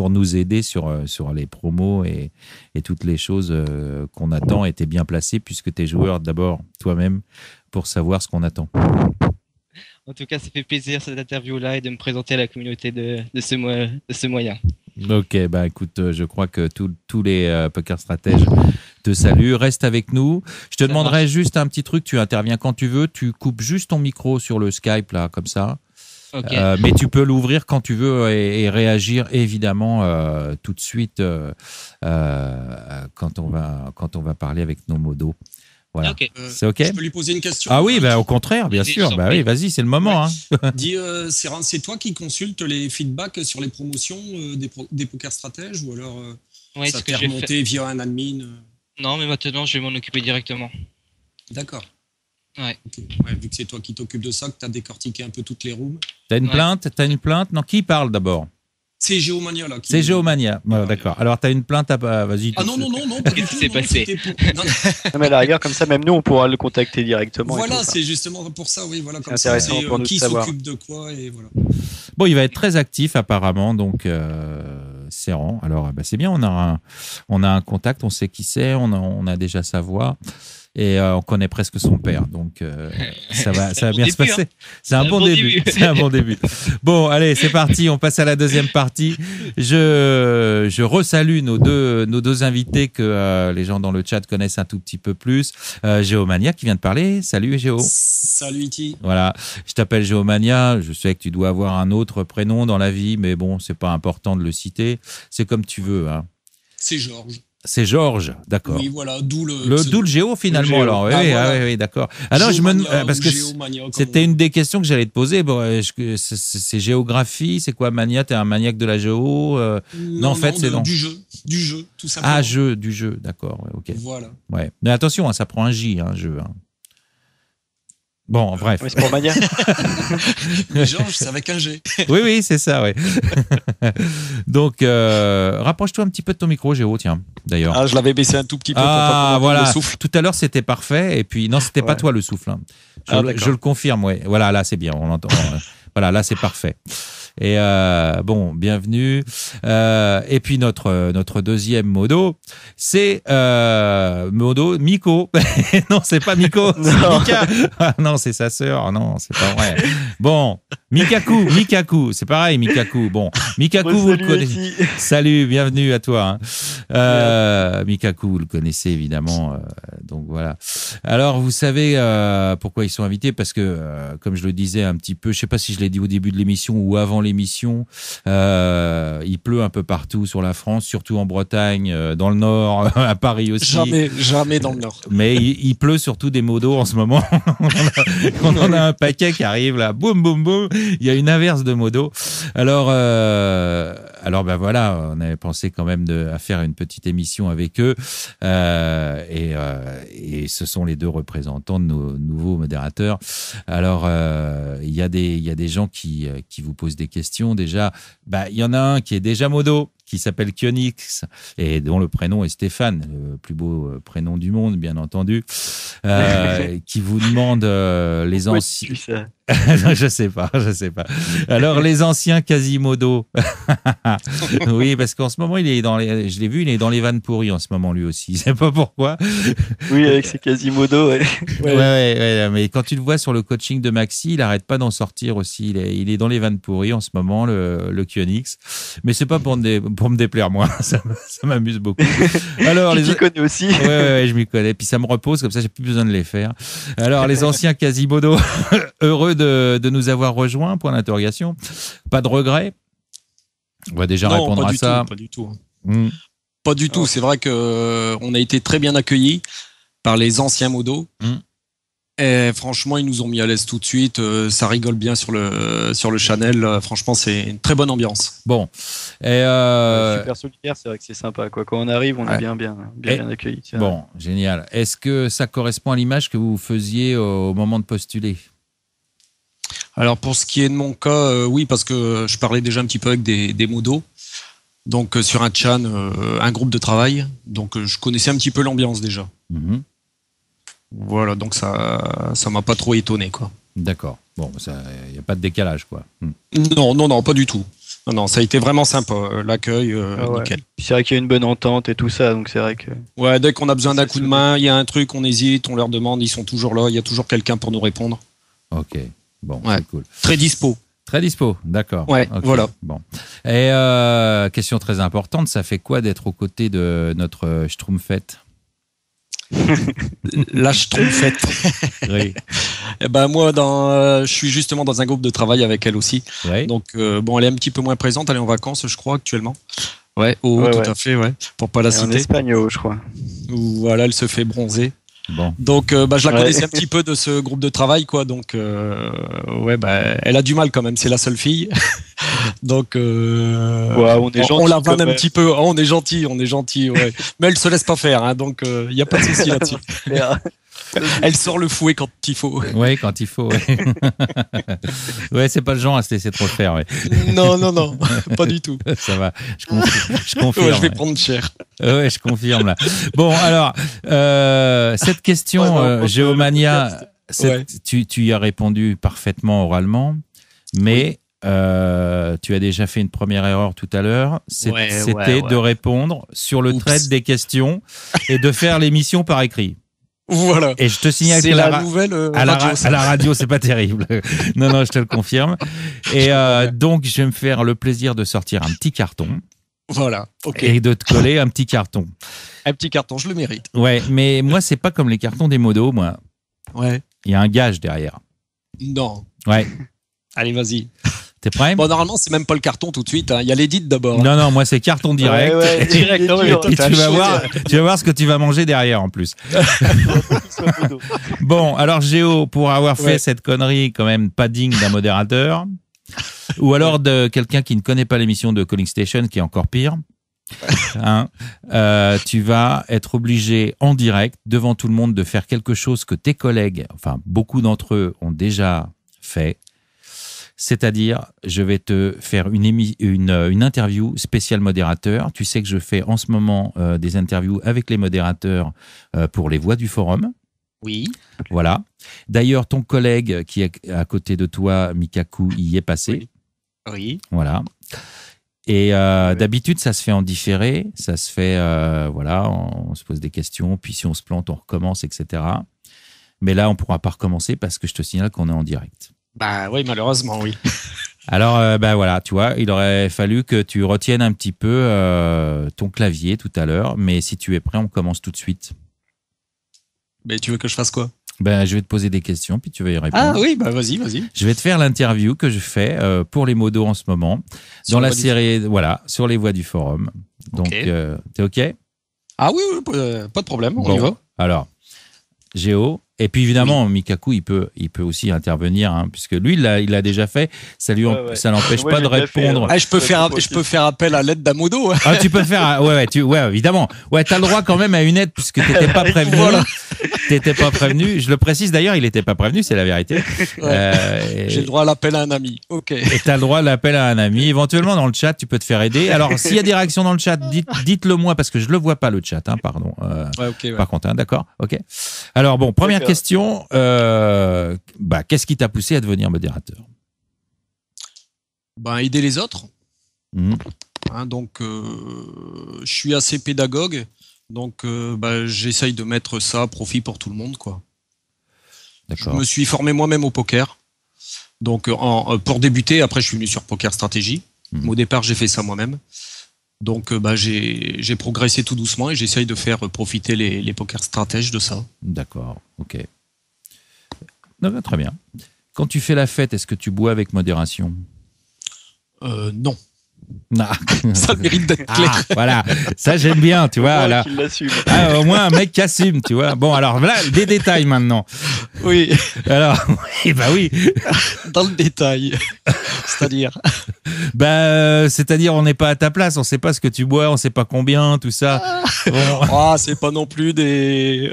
nous aider sur les promos et toutes les choses qu'on attend. Et t'es bien placé puisque t'es joueur d'abord toi-même pour savoir ce qu'on attend. En tout cas, ça fait plaisir cette interview-là et de me présenter à la communauté de ce moyen. Ok, écoute, je crois que tous les poker stratèges te saluent. Reste avec nous. Je te demanderai juste un petit truc. Tu interviens quand tu veux. Tu coupes juste ton micro sur le Skype là, comme ça. Okay. Mais tu peux l'ouvrir quand tu veux et réagir évidemment tout de suite quand on va parler avec nos modos. Voilà. Okay. C'est ok. Je peux lui poser une question? Ah oui, au contraire, bien sûr. Oui, vas-y, c'est le moment. Ouais. Hein. Dis, c'est toi qui consultes les feedbacks sur les promotions des poker stratèges ou alors ça t'est remonté via un admin? Non, mais maintenant je vais m'en occuper directement. D'accord. Ouais. Okay. Ouais, vu que c'est toi qui t'occupes de ça, que tu as décortiqué un peu toutes les rooms. T'as une plainte? Non, qui parle d'abord? C'est Géomania là. C'est Géomania. Ouais, d'accord. Alors t'as une plainte vas-y. Ah non, qu'est-ce qui s'est passé? Non, mais à la rigueur, comme ça, même nous, on pourra le contacter directement. Voilà, c'est justement pour ça, oui. Voilà, comme c'est intéressant pour nous qui de savoir. s'occupe de quoi et voilà. Bon, il va être très actif apparemment, donc Serran. Alors, c'est bien, on a un contact, on sait qui c'est, on a déjà sa voix. Et on connaît presque son père, donc ça va bien se passer. C'est un bon début. C'est un bon début. Bon, allez, c'est parti. On passe à la deuxième partie. Je resalue nos deux invités que les gens dans le chat connaissent un tout petit peu plus. Géomania qui vient de parler. Salut Géo. Salut Iti. Voilà, je t'appelle Géomania. Je sais que tu dois avoir un autre prénom dans la vie, mais bon, c'est pas important de le citer. C'est comme tu veux. Hein. C'est Georges. C'est Georges, d'accord. Oui, voilà, d'où le Géo finalement. Le Géo. Alors, oui, d'accord. Alors, parce que c'était une des questions que j'allais te poser. Bon, c'est géographie, c'est quoi mania? T'es un maniaque de la géo? Non, en fait, c'est non. Du jeu, tout simplement. Ah, du jeu, d'accord. Ouais, ok. Voilà. Ouais, mais attention, ça prend un J, jeu. Bon, bref. Oui, c'est pour Mania. Georges, c'est avec un G. Oui, c'est ça, oui. Donc, rapproche-toi un petit peu de ton micro, Géo, tiens, d'ailleurs. Ah, je l'avais baissé un tout petit peu pour pas voilà. Le souffle. Tout à l'heure, c'était parfait. Et puis, non, c'était pas toi le souffle. Hein. Je le confirme, ouais. Voilà, là, c'est bien. On l'entend. Voilà, là, c'est parfait. Et bon, bienvenue. Et puis notre deuxième modo, c'est Miko. Non, c'est pas Miko, c'est Mika. Ah, non, c'est sa sœur. Non, c'est pas vrai. Bon, Mikaku, c'est pareil, Mikaku. Bon, Mikaku, vous le connaissez. Salut, bienvenue à toi. Mikaku, vous le connaissez évidemment. Donc voilà. Alors, vous savez pourquoi ils sont invités? Parce que, comme je le disais un petit peu, je sais pas si je l'ai dit au début de l'émission ou avant l'émission, il pleut un peu partout sur la France, surtout en Bretagne, dans le Nord, à Paris aussi. Jamais dans le Nord. Mais il pleut surtout des modos en ce moment. On en a un paquet qui arrive là, boum, boum, boum. Il y a une averse de modos. Alors alors ben voilà, on avait pensé quand même à faire une petite émission avec eux, et ce sont les deux représentants de nos nouveaux modérateurs. Alors il y a des gens qui vous posent des questions déjà. Il y en a un qui est déjà modo, qui s'appelle Kionix et dont le prénom est Stéphane, le plus beau prénom du monde, bien entendu, qui vous demande les anciens. Je sais pas. Alors les anciens Quasimodo. Oui, parce qu'en ce moment je l'ai vu, il est dans les vannes pourries en ce moment lui aussi. Je sais pas pourquoi. Oui, avec ses Quasimodo. Ouais. Mais quand tu le vois sur le coaching de Maxi, il arrête pas d'en sortir aussi. Il est dans les vannes pourries en ce moment, le Kionix. Mais c'est pas pour me déplaire moi. Ça m'amuse beaucoup. Alors tu t'y connais aussi. Ouais, je m'y connais. Puis ça me repose comme ça, j'ai plus besoin de les faire. Alors les anciens Quasimodo, heureux de nous avoir rejoints, point d'interrogation. Pas de regret? On va déjà répondre à ça. Pas du tout. Pas du tout. C'est vrai que on a été très bien accueillis par les anciens modos. Et franchement, ils nous ont mis à l'aise tout de suite. Ça rigole bien sur le channel. Franchement, c'est une très bonne ambiance. Bon. Super solidaire, c'est vrai que c'est sympa, quoi. Quand on arrive, on est bien accueillis. Bon, génial. Est-ce que ça correspond à l'image que vous faisiez au moment de postuler? Alors pour ce qui est de mon cas, oui, parce que je parlais déjà un petit peu avec des modos, donc sur un chan, un groupe de travail, donc je connaissais un petit peu l'ambiance déjà. Voilà, donc ça m'a pas trop étonné, quoi. D'accord. Bon, il n'y a pas de décalage, quoi. Non, pas du tout. Non, ça a été vraiment sympa, l'accueil, nickel. C'est vrai qu'il y a une bonne entente et tout ça, donc c'est vrai que... Ouais, dès qu'on a besoin d'un coup de main, il y a un truc, on hésite, on leur demande, ils sont toujours là, il y a toujours quelqu'un pour nous répondre. Ok, bon, ouais. C'est cool. Très dispo, d'accord. Ouais, okay. Voilà. Bon. Et question très importante, ça fait quoi d'être aux côtés de notre Schtroumpfette? La Schtroumpfette. Oui. Et ben moi, je suis justement dans un groupe de travail avec elle aussi. Oui. Donc bon, elle est un petit peu moins présente, elle est en vacances, je crois, actuellement. Ouais, tout à fait, ouais. Pour pas la citer. En Espagne, je crois. Voilà, elle se fait bronzer. Bon. Donc je la connaissais un petit peu de ce groupe de travail, quoi. Donc elle a du mal quand même, c'est la seule fille. Donc on la vanne un petit peu. Oh, on est gentil, ouais. Mais elle se laisse pas faire, hein, donc il y a pas de souci là-dessus. Elle sort le fouet quand il faut. Ouais, quand il faut. Ouais, ouais, c'est pas le genre à se laisser trop faire. Ouais. Non, pas du tout. Ça va, je confirme. Ouais, je vais prendre cher. Ouais, je confirme là. Bon, alors cette question, Géomania, tu y as répondu parfaitement oralement, mais tu as déjà fait une première erreur tout à l'heure. C'était de répondre sur le trait des questions et de faire l'émission par écrit. Voilà. Et je te signale que la nouvelle à la radio, c'est pas terrible. Non, je te le confirme. Et donc, je vais me faire le plaisir de sortir un petit carton. Voilà. Ok. Et de te coller un petit carton. Un petit carton, je le mérite. Ouais, mais moi, c'est pas comme les cartons des modos, moi. Ouais. Il y a un gage derrière. Non. Ouais. Allez, vas-y. T'es prêt? Bon, normalement, c'est même pas le carton tout de suite. Hein. Il y a l'édit d'abord. Non, moi, c'est carton direct. Ouais, direct. Et tu vas voir ce que tu vas manger derrière en plus. Bon, alors Géo, pour avoir fait cette connerie quand même pas digne d'un modérateur, ou alors de quelqu'un qui ne connaît pas l'émission de Calling Station, qui est encore pire, hein, tu vas être obligé en direct, devant tout le monde, de faire quelque chose que tes collègues, enfin beaucoup d'entre eux, ont déjà fait. C'est-à-dire, je vais te faire une interview spéciale modérateur. Tu sais que je fais en ce moment des interviews avec les modérateurs pour les voix du forum. Oui. Voilà. D'ailleurs, ton collègue qui est à côté de toi, Mikaku, y est passé. Oui. Voilà. Et d'habitude, ça se fait en différé. Ça se fait, on se pose des questions, puis si on se plante, on recommence, etc. Mais là, on ne pourra pas recommencer parce que je te signale qu'on est en direct. Bah oui, malheureusement, oui. Alors, voilà, tu vois, il aurait fallu que tu retiennes un petit peu ton clavier tout à l'heure, mais si tu es prêt, on commence tout de suite. Mais tu veux que je fasse quoi? Je vais te poser des questions, puis tu vas y répondre. Ah oui, vas-y. Je vais te faire l'interview que je fais pour les modos en ce moment, dans la série, sur les voix du forum. Donc, t'es OK? Ah oui, pas de problème, on y va. Alors, Géo, Et puis évidemment, Mikaku, il peut aussi intervenir, hein, puisque lui, il l'a déjà fait. Ça l'empêche pas de répondre. Je peux faire appel à l'aide d'Amodo. Ah, tu peux faire, évidemment. Ouais, t'as le droit quand même à une aide puisque t'étais pas prévenu. T'étais pas prévenu. Je le précise d'ailleurs, il était pas prévenu, c'est la vérité. J'ai le droit à l'appel à un ami. Ok. Et t'as le droit à l'appel à un ami. Éventuellement dans le chat, tu peux te faire aider. Alors, s'il y a des réactions dans le chat, dites-le moi parce que je le vois pas le chat, hein, pardon. Par contre, hein, d'accord. Ok. Alors bon, première question, qu'est-ce qui t'a poussé à devenir modérateur? Aider les autres. Donc, je suis assez pédagogue, donc j'essaye de mettre ça à profit pour tout le monde, quoi. Je me suis formé moi-même au poker, donc pour débuter. Après, je suis venu sur Poker Stratégie. Au départ, j'ai fait ça moi-même. Donc, j'ai progressé tout doucement et j'essaye de faire profiter les poker stratèges de ça. D'accord, ok. Non, très bien. Quand tu fais la fête, est-ce que tu bois avec modération? Non. Ah. Ça mérite d'être clair. Voilà, ça j'aime bien, tu vois. Là. Au moins un mec qui assume, tu vois. Bon, alors là, des détails maintenant. Oui. Alors, oui. Dans le détail. C'est-à-dire c'est-à-dire on n'est pas à ta place, on sait pas ce que tu bois, on sait pas combien, tout ça. Bon. C'est pas non plus des.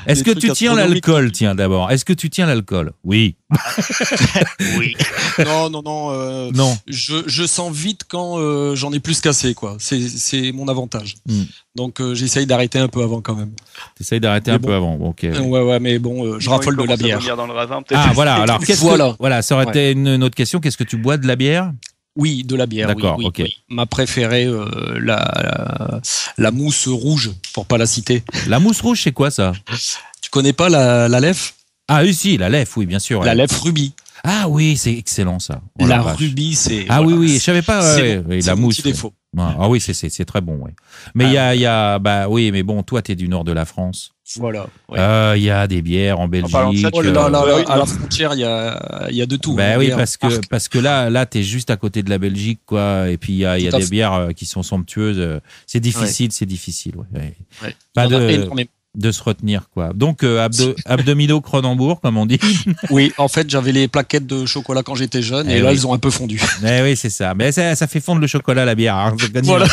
Est-ce que tu tiens l'alcool, d'abord? Est-ce que tu tiens l'alcool? Oui. Oui. Non. Non. Je sens vite quand j'en ai plus qu'assez, quoi. C'est mon avantage. Donc j'essaye d'arrêter un peu avant quand même. T'essayes d'arrêter un peu avant, ok. Ouais, mais bon, je raffole de la bière. Dans le ravin, voilà. Alors ça aurait été une autre question. Qu'est-ce que tu bois, de la bière? Oui, de la bière. D'accord, oui, ok. Oui. Ma préférée, la mousse rouge, pour pas la citer. La mousse rouge, c'est quoi ça? Tu connais pas la lèvre? Ah oui, si, la lèvre, oui, bien sûr. La lèvre rubis. Ah oui, c'est excellent ça. Oh, la rubis, c'est. Ah oui, je savais pas. C'est la mousse. Petit défaut. Ah oui, c'est très bon, ouais. Mais oui, mais bon, toi, t'es du nord de la France. Voilà. Il y a des bières en Belgique. À la frontière, il y a de tout. Oui, parce que là, t'es juste à côté de la Belgique, quoi. Et puis il y a des bières qui sont somptueuses. C'est difficile, ouais. Pas de se retenir, quoi. Donc abdominaux Cronenbourg, comme on dit. Oui, en fait, j'avais les plaquettes de chocolat quand j'étais jeune et là, elles ont un peu fondu. Oui, c'est ça. Mais ça fait fondre le chocolat, la bière. Hein. Voilà.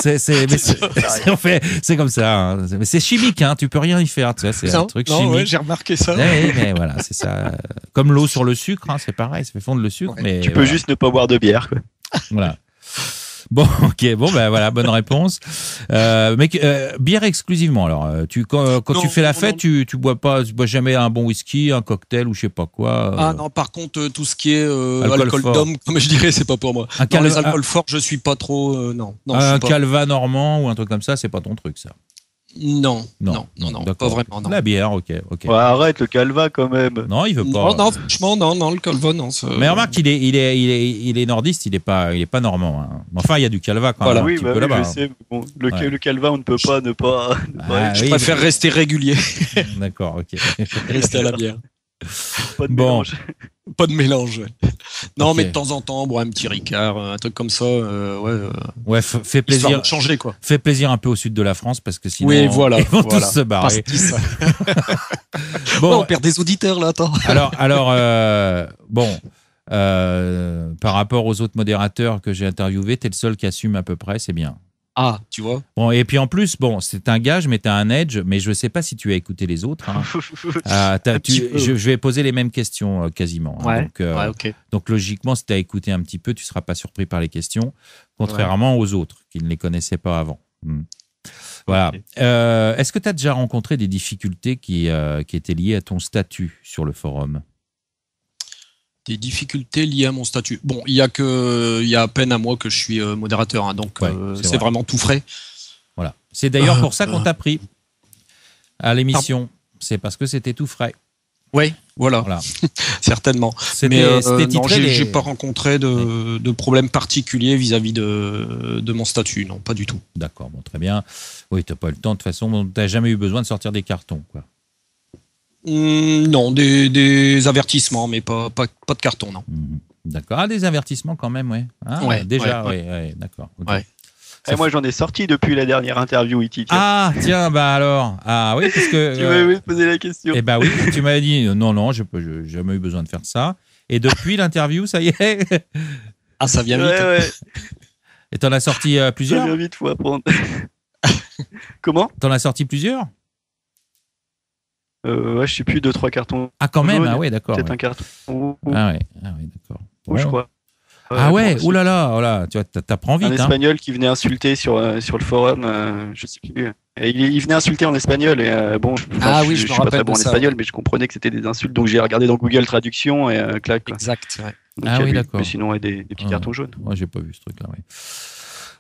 C'est comme ça. Hein. Mais c'est chimique, hein. Tu peux rien y faire. Tu sais, c'est un truc chimique. Ouais, j'ai remarqué ça. Mais voilà, c'est ça. Comme l'eau sur le sucre, hein, c'est pareil. Ça fait fondre le sucre. Mais tu peux juste ne pas boire de bière, quoi. Voilà. Bon, ok, voilà, bonne réponse. Bière exclusivement. Alors, quand tu fais la fête, tu bois jamais un bon whisky, un cocktail ou je sais pas quoi. Ah non, par contre, tout ce qui est alcool d'homme, comme je dirais, c'est pas pour moi. Les alcools forts, je suis pas trop. Non. Un Calva normand ou un truc comme ça, c'est pas ton truc, ça. Non, pas vraiment. Non. La bière, ok. Ouais, arrête le Calva quand même. Non, il veut pas. Non, franchement, non, le Calva, non. Mais remarque qu'il est nordiste, il est pas normand. Hein. Enfin, il y a du Calva quand même. Oui, je sais. Bon, le Calva, on ne peut pas ne pas. Je préfère rester régulier. D'accord, ok. Rester à la bière. Pas de mélange. Pas de mélange, ouais. Non, mais de temps en temps, un petit Ricard, un truc comme ça, Ouais, fait plaisir. Changer, quoi. Fait plaisir un peu au sud de la France parce que sinon, ils vont tous se barrer. Bon, on perd des auditeurs, là, attends. Alors, par rapport aux autres modérateurs que j'ai interviewés, t'es le seul qui assume à peu près, c'est bien. Ah, tu vois. Bon, et puis en plus, c'est un gage, mais tu as un edge, mais je ne sais pas si tu as écouté les autres. Hein. Je vais poser les mêmes questions quasiment. Hein. Ok. Donc logiquement, si tu as écouté un petit peu, tu ne seras pas surpris par les questions, contrairement aux autres qui ne les connaissaient pas avant. Voilà. Okay. Est-ce que tu as déjà rencontré des difficultés qui étaient liées à ton statut sur le forum ? Des difficultés liées à mon statut. Bon, il y a à peine un mois que je suis modérateur, hein, donc c'est vraiment tout frais. Voilà. C'est d'ailleurs pour ça qu'on t'a pris à l'émission. C'est parce que c'était tout frais. Oui, voilà. Certainement. Mais non, j'ai pas rencontré de problème particulier vis-à-vis de mon statut, non, pas du tout. D'accord, bon, très bien. Oui, t'as pas eu le temps, de toute façon, t'as jamais eu besoin de sortir des cartons, quoi. Non, des avertissements, mais pas de carton, non. D'accord. Ah, des avertissements quand même, ouais. Ah, ouais. Déjà, ouais. Oui, d'accord. Okay. Ouais. Moi, j'en ai sorti depuis la dernière interview, Iti. Ah, tiens, bah alors. Ah oui, parce que. Tu m'avais posé la question. Eh bah oui, tu m'avais dit non, j'ai jamais eu besoin de faire ça. Et depuis l'interview, ça y est. Ah, ça vient vite. Ouais. Et t'en as sorti plusieurs? Ça vient vite, faut apprendre. Comment? T'en as sorti plusieurs? Ouais, je sais plus, 2-3 cartons. Ah, quand même, ah ouais, d'accord. Peut-être ouais. un carton. Ah ouais, d'accord. Ou je crois. Ah ouais, oulala, oh là, tu vois, t'apprends vite. Un espagnol qui venait insulter sur le forum, je sais plus. Et il venait insulter en espagnol et bon, je suis pas très bon en espagnol, mais je comprenais que c'était des insultes, donc j'ai regardé dans Google Traduction et clac. Exact, ouais. Donc, ah oui, d'accord. Mais sinon, des petits cartons jaunes. Moi, j'ai pas vu ce truc-là, oui.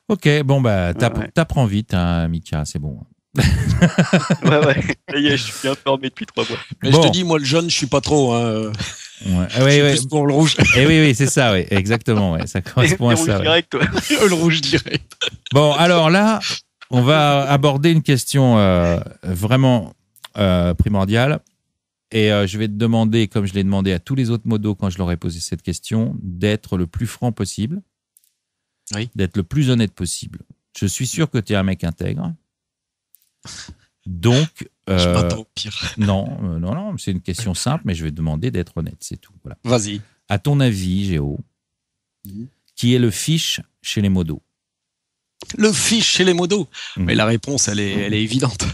Ok, bon, bah, t'apprends vite, hein, Mika, c'est bon. ouais. Ça y est, je suis bien formé depuis 3 mois. Mais je te dis, moi, le jaune, je suis pas trop. Hein. Ouais. Plus pour le rouge. Et oui, c'est ça, oui, exactement. Ouais, ça correspond à ça. Le rouge direct, toi. Le rouge direct. Bon, alors là, on va aborder une question vraiment primordiale. Et je vais te demander, comme je l'ai demandé à tous les autres modos quand je leur ai posé cette question, d'être le plus franc possible, d'être le plus honnête possible. Je suis sûr que tu es un mec intègre. Donc, je m'attends au pire. Non, c'est une question simple, mais je vais te demander d'être honnête, c'est tout. Voilà. Vas-y. À ton avis, Géo, qui est le fiche chez les modos? Le fiche chez les modos. Mais la réponse, elle est évidente.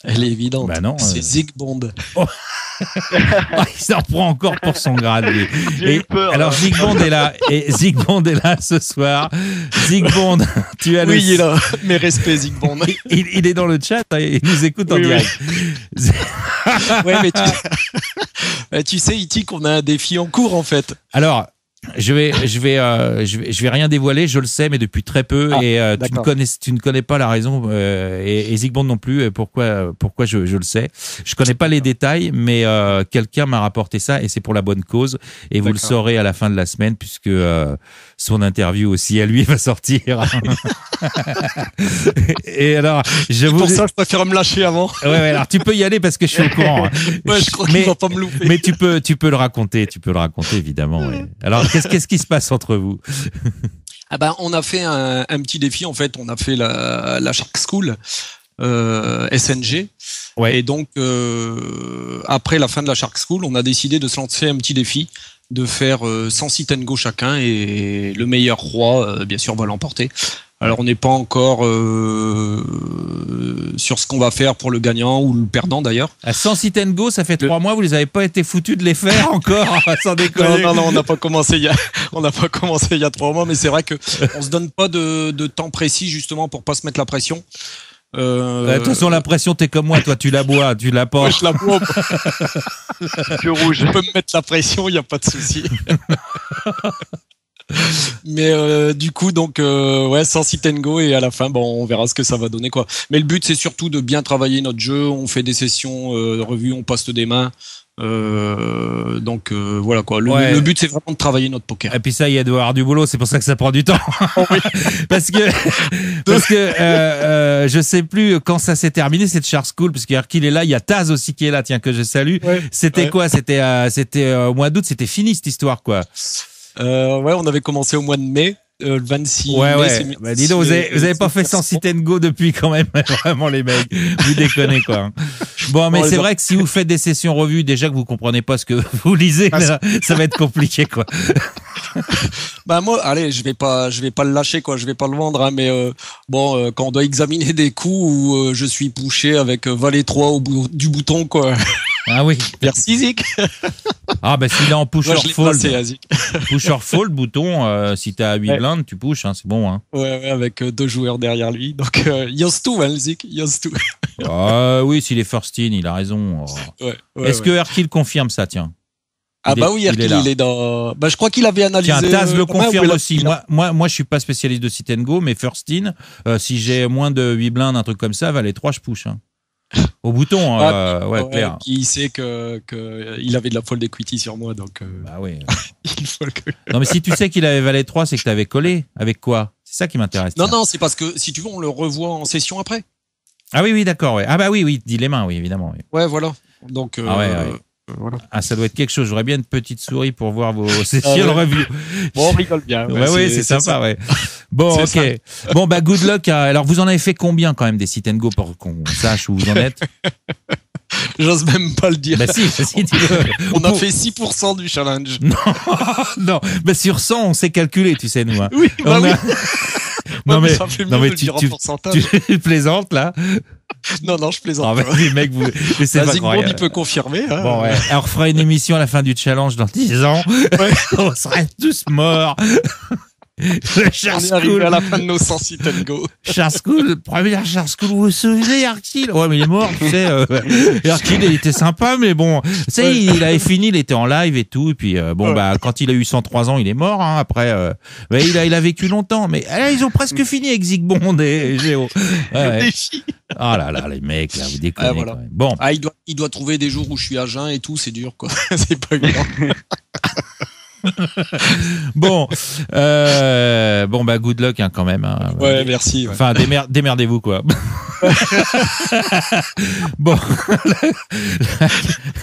Elle est évidente. Bah non, c'est Zygmunt. Oh. Il s'en prend encore pour son grade. J'ai eu peur. Alors Zygmunt est là. Et Zygmunt est là ce soir. Zygmunt, tu as il est là. Mes respects, Zygmunt. Il est dans le chat. Il nous écoute en direct. Ouais, mais tu sais, Iti, qu'on a un défi en cours en fait. Alors. Je vais rien dévoiler, je le sais, mais depuis très peu, et tu ne connais pas la raison, et Zygmunt non plus. Pourquoi je le sais. Je connais pas les détails, mais quelqu'un m'a rapporté ça, et c'est pour la bonne cause. Et vous le saurez à la fin de la semaine, puisque son interview aussi à lui va sortir. Et alors, pour ça, je préfère me lâcher avant. Ouais, alors tu peux y aller parce que je suis au courant. Ouais, je crois qu'il va pas me louper. Mais tu peux le raconter, évidemment. Ouais. Alors, qu'est-ce qui se passe entre vous? On a fait un petit défi, en fait. On a fait la Shark School SNG. Ouais. Et donc, après la fin de la Shark School, on a décidé de se lancer un petit défi, de faire 100 sit and go chacun, et le meilleur roi, bien sûr, va l'emporter. Alors, on n'est pas encore sur ce qu'on va faire pour le gagnant ou le perdant, d'ailleurs. À 100 sit and go, ça fait 3 mois, vous les avez pas été foutus de les faire encore, sans déconner. Non, on n'a pas commencé il y a 3 mois, mais c'est vrai que on se donne pas de temps précis, justement, pour pas se mettre la pression. De toute façon, la pression, t'es comme moi, toi, tu la bois, tu la portes. Ouais, je la bois. Plus rouge. Je peux me mettre la pression, il n'y a pas de souci. Mais du coup, donc, sans sit and go, et à la fin, on verra ce que ça va donner, quoi. Mais le but, c'est surtout de bien travailler notre jeu. On fait des sessions de revue, on poste des mains. Donc voilà quoi. Le but, c'est vraiment de travailler notre poker. Et puis ça, il y a de avoir du boulot, c'est pour ça que ça prend du temps. parce que je sais plus quand ça s'est terminé cette Shark School, parce qu'il est là, il y a Taz aussi qui est là, tiens, que je salue. C'était quoi? C'était au mois d'août, c'était fini cette histoire, quoi. On avait commencé au mois de mai. Le 26 mai. Bah, dis donc, vous avez pas fait 100 sit and go depuis quand même, vraiment les mecs. Vous déconnez quoi. Bon, mais c'est vrai que si vous faites des sessions revues, déjà que vous comprenez pas ce que vous lisez, là, ça va être compliqué quoi. Moi, allez, je vais pas le lâcher quoi, je vais pas le vendre, hein, mais quand on doit examiner des coups où je suis pushé avec valet 3 au bout du bouton quoi. Ah oui. Merci Zik. Ah s'il est en pusher fold. Pusher fold bouton, si t'as 8 blindes, tu pushes, hein, c'est bon. Hein. Ouais, avec 2 joueurs derrière lui. Donc Yostu, hein, Zik, Yostu. Oui, s'il est first in, il a raison. Est-ce que Hercule confirme ça, tiens? Hercule, il est dans. Je crois qu'il avait analysé. Tiens, Taz le confirme aussi. Moi, je suis pas spécialiste de sit and go, mais first in, si j'ai moins de 8 blindes, un truc comme ça, valet 3, je push. Hein. Au bouton, clair. Il sait que il avait de la fold equity sur moi, donc. Bah oui. Il faut que. Non, mais si tu sais qu'il avait valet 3, c'est que t'avais collé. Avec quoi? C'est ça qui m'intéresse. Non, c'est parce que si tu veux, on le revoit en session après. Ah oui, d'accord. Ouais. Ah bah oui, dit les mains, oui, évidemment. Oui. Ouais, voilà. Donc. Voilà. Ah, ça doit être quelque chose. J'aurais bien une petite souris pour voir vos sessions review. Bon, on rigole bien. Ouais, c'est sympa, ouais. Bon, ok. Ça. Bon, bah, good luck. Alors, vous en avez fait combien quand même des sit and go pour qu'on sache où vous en êtes? J'ose même pas le dire. Bah si, on a fait 6% du challenge. Non. Bah, sur 100, on sait calculer, tu sais, nous. Hein. Oui, bah oui. Non, mais ça fait mieux de dire en pourcentage. Tu plaisantes, là? Non, je plaisante. Les mecs, c'est pas croyable. Il peut confirmer. Hein. Bon, ouais. Alors, on fera une émission à la fin du challenge dans 10 ans. Ouais. On serait tous morts. On est arrivé à la fin de nos 100 sit and go. Charscool, première Charscool, vous vous souvenez, Arkil? Ouais, mais il est mort, tu sais. Arkil, il était sympa, mais bon, tu sais, il avait fini, il était en live et tout. Et puis, bah, quand il a eu 103 ans, il est mort, hein. Après, il a vécu longtemps. Mais ils ont presque fini avec Zygmunt et Géo. Ouais. Oh là là, les mecs, là, vous déconnez. Voilà. Quand même. Bon. Ah, il doit trouver des jours où je suis à jeun et tout, c'est dur, quoi. C'est pas évident. Bon, bah good luck hein, quand même. Hein. Ouais, merci. Ouais. Enfin, démerdez-vous quoi. Bon,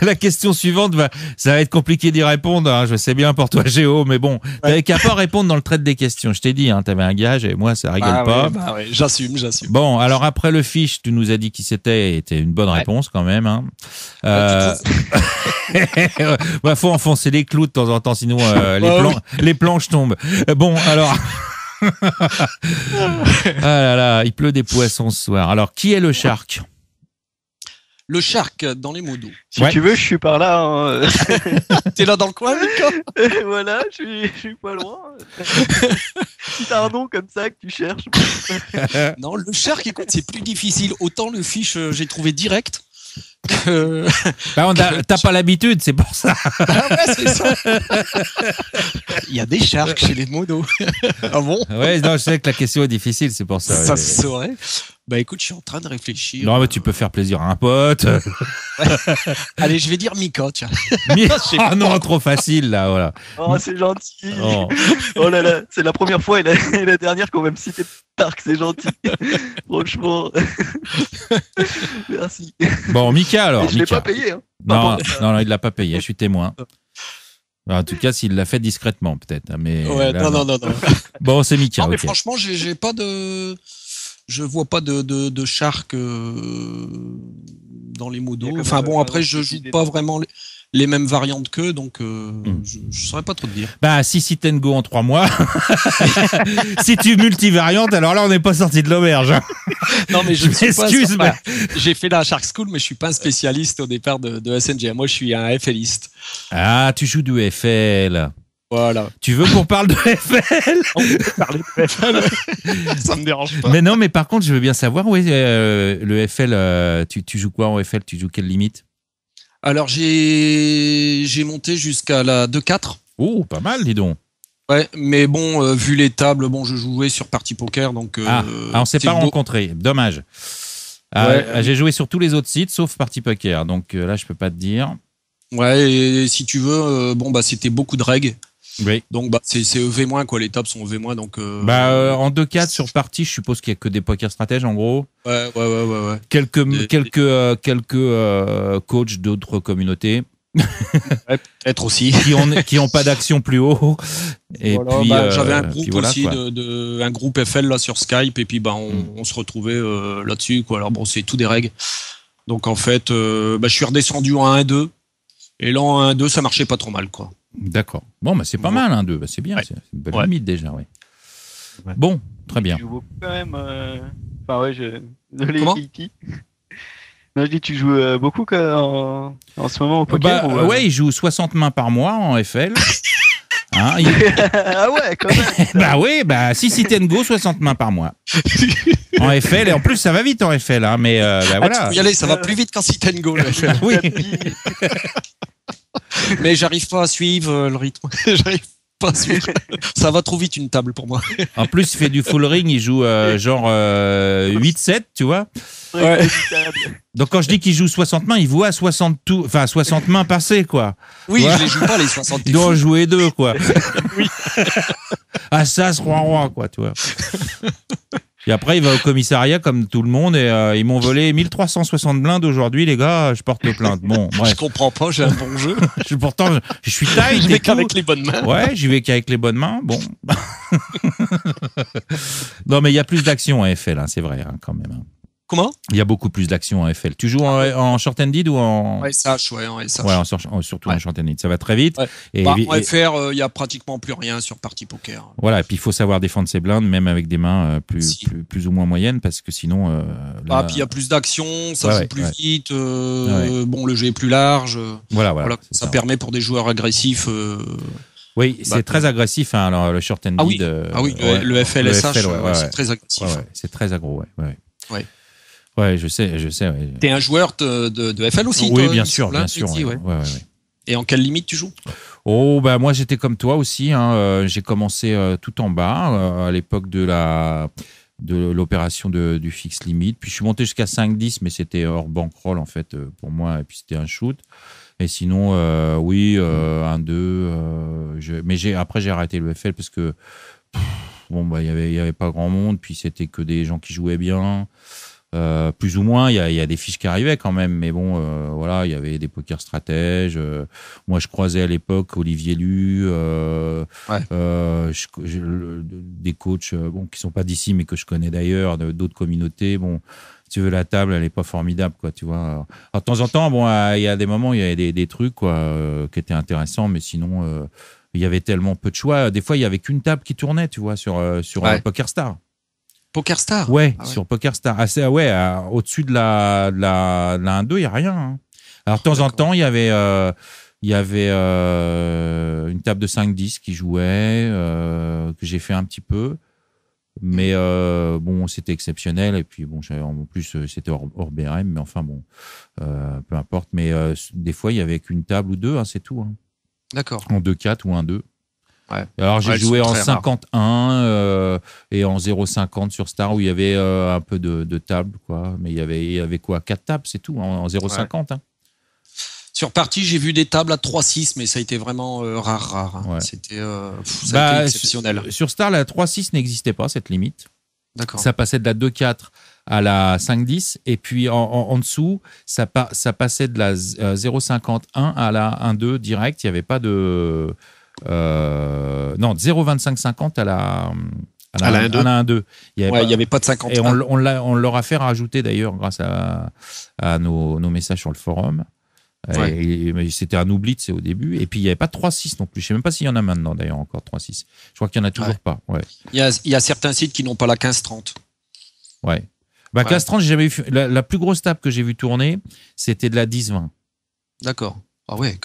la question suivante, ça va être compliqué d'y répondre. Hein. Je sais bien pour toi, Géo, mais bon, t'avais qu'à pas répondre dans le trait des questions. Je t'ai dit, hein, t'avais un gage et moi, ça rigole pas. Ouais, j'assume. Bon, alors après le fiche, tu nous as dit qui c'était une bonne réponse quand même. Hein. Faut enfoncer les clous de temps en temps, sinon les planches tombent. Bon, alors. Ah là là, il pleut des poissons ce soir. Alors, qui est le shark? Le shark dans les mots d'eau. Si tu veux, je suis par là. Hein. T'es là dans le coin, Mika? Voilà, je suis pas loin. Si t'as un nom comme ça que tu cherches. Non, le shark, écoute, c'est plus difficile. Autant le fiche, j'ai trouvé direct. T'as pas l'habitude, c'est pour ça. Ah ouais, c'est ça. Il y a des sharks chez les modos. Ah bon? Ouais, non, je sais que la question est difficile, c'est pour ça. Ça se saurait. Bah écoute, je suis en train de réfléchir. Non, mais tu peux faire plaisir à un pote. Allez, je vais dire Mika, tiens. Ah non, trop facile là, voilà. Oh, c'est gentil. Oh là là, c'est la première fois et la dernière qu'on va me citer Parc, c'est gentil. Franchement. Merci. Bon, Mika alors. Je l'ai pas payé. Hein. Non, il l'a pas payé, je suis témoin. En tout cas, s'il l'a fait discrètement, peut-être. Mais ouais, là, non. Bon, c'est Mika. Non, mais okay. Franchement, j'ai pas de. Je vois pas de shark dans les mots d'eau. Enfin bon, après, je joue pas vraiment les mêmes variantes qu'eux, donc je saurais pas trop te dire. Bah, si sit and go en 3 mois, si tu multivariantes, alors là, on n'est pas sorti de l'auberge. Hein. Non, mais je m'excuse. Mais... J'ai fait la Shark School, mais je suis pas un spécialiste au départ de SNG. Moi, je suis un FListe. Ah, tu joues du FL. Voilà. Tu veux qu'on parle de FL? On peut parler de FL. Ça me dérange pas. Mais non, mais par contre, je veux bien savoir, le FL, tu joues quoi en FL? Tu joues quelle limite? Alors, j'ai monté jusqu'à la 2-4. Oh, pas mal, dis donc. Ouais, mais bon, vu les tables, bon, je jouais sur Party Poker, donc... on s'est pas rencontrés, dommage. J'ai joué sur tous les autres sites, sauf Party Poker, donc là, je peux pas te dire. Ouais, et si tu veux, c'était beaucoup de règles. Oui. Donc c'est EV-, quoi, les tables sont EV-, donc... en 2-4 sur partie, je suppose qu'il y a que des poker stratèges, en gros. Ouais. Quelques coachs d'autres communautés. Ouais, peut-être aussi. qui ont pas d'action plus haut. Et voilà, puis j'avais un groupe aussi un groupe FL là sur Skype, et puis on se retrouvait là-dessus, quoi. Alors bon, c'est tout des règles. Donc en fait, je suis redescendu en 1-2. Et là, en 1-2, ça marchait pas trop mal, quoi. D'accord. Bon, c'est pas mal, 1-2. C'est bien, c'est une bonne limite déjà, ouais. Bon, très bien. Tu joues beaucoup quand même. Désolé, Kiki. Non, je dis, tu joues beaucoup en ce moment au poker Ouais, il joue 60 mains par mois en FL. Hein, Ah ouais, quand même. Si sit and go, 60 mains par mois. En FL, et en plus, ça va vite en FL, hein, mais voilà. Tu peux y aller, ça va plus vite qu'en sit and go, le FL. Oui. Mais j'arrive pas à suivre le rythme. J'arrive pas à suivre. Ça va trop vite, une table pour moi. En plus, il fait du full ring, il joue genre 8-7, tu vois. Ouais. Donc quand je dis qu'il joue 60 mains, il voit 60 mains passer, quoi. Oui, je les joue pas, les 60. Il doit en jouer 2, quoi. Oui. As, roi, quoi, tu vois. Et après, il va au commissariat comme tout le monde et ils m'ont volé 1360 blindes aujourd'hui, les gars. Je porte plainte. Bon, bref. Je comprends pas. J'ai un bon jeu. Pourtant, je suis tight. Je vais qu'avec les bonnes mains. Ouais, j'y vais qu'avec les bonnes mains. Bon. Non, mais il y a plus d'action à FL, hein, c'est vrai, hein, quand même. Hein. Comment ? Il y a beaucoup plus d'action en FL. Tu joues en short-handed ou en SH, ouais, en SH. Ouais, surtout en short-handed. Ça va très vite. Ouais. Et, en FR, il y a pratiquement plus rien sur partie poker. Voilà, et puis il faut savoir défendre ses blindes, même avec des mains plus ou moins moyennes, parce que sinon. Puis il y a plus d'action, ça joue plus vite. Bon, le jeu est plus large. Voilà, ça permet pour des joueurs agressifs. Oui, c'est très agressif, hein, alors, le short-handed. Ah oui, le FLSH, c'est très agressif. C'est très aggro, ouais. Ouais, je sais. Ouais. T'es un joueur de FL aussi, oui, toi, bien sûr. Ouais. Et en quelle limite tu joues ? Moi j'étais comme toi aussi. Hein, j'ai commencé tout en bas à l'époque de l'opération du fixe limite. Puis je suis monté jusqu'à 5-10, mais c'était hors bankroll en fait pour moi. Et puis c'était un shoot. Et sinon, 1-2. Mais après j'ai arrêté le FL parce que il y avait pas grand monde. Puis c'était que des gens qui jouaient bien. Plus ou moins, il y a des fiches qui arrivaient quand même, mais bon, il y avait des poker stratèges. Moi, je croisais à l'époque Olivier Lu, des coachs qui sont pas d'ici, mais que je connais d'ailleurs, d'autres communautés. Bon, si tu veux, la table, elle est pas formidable, quoi, tu vois. Alors, de temps en temps, il y a des moments où il y a des trucs, quoi, qui étaient intéressants, mais sinon, il y avait tellement peu de choix. Des fois, il y avait qu'une table qui tournait, tu vois, sur PokerStar. PokerStar. Ouais, sur PokerStar. Au-dessus de la 1-2, il n'y a rien. Hein. Alors, de temps en temps, il y avait une table de 5-10 qui jouait, que j'ai fait un petit peu. Mais c'était exceptionnel. Et puis, en plus, c'était hors BRM. Mais enfin, peu importe. Mais des fois, il n'y avait qu'une table ou deux, hein, c'est tout. Hein. D'accord. En 2-4 ou 1-2. Ouais. Alors j'ai joué en 51 et en 0,50 sur Star où il y avait un peu de table, quoi. Mais il y avait quoi, 4 tables, c'est tout, en 0,50. Hein. Sur partie, j'ai vu des tables à 3-6, mais ça a été vraiment rare. Hein. Ouais. C'était ça a été exceptionnel. Sur Star, la 3-6 n'existait pas, cette limite. D'accord. Ça passait de la 2-4 à la 5-10, et puis en dessous, ça passait de la 0,51 à la 1-2 direct. Il n'y avait pas de... 0,25-50 à la 1-2. Il n'y avait pas de 50. Et on leur a fait rajouter d'ailleurs grâce à nos messages sur le forum. Mais c'était un oubli, c'est au début. Et puis il n'y avait pas de 3-6 non plus. Je ne sais même pas s'il y en a maintenant d'ailleurs encore 3-6. Je crois qu'il n'y en a toujours pas. Ouais. Il y a certains sites qui n'ont pas la 15-30. Ouais. 15-30, j'ai jamais vu. La plus grosse table que j'ai vu tourner, c'était de la 10-20. D'accord. Ah ouais.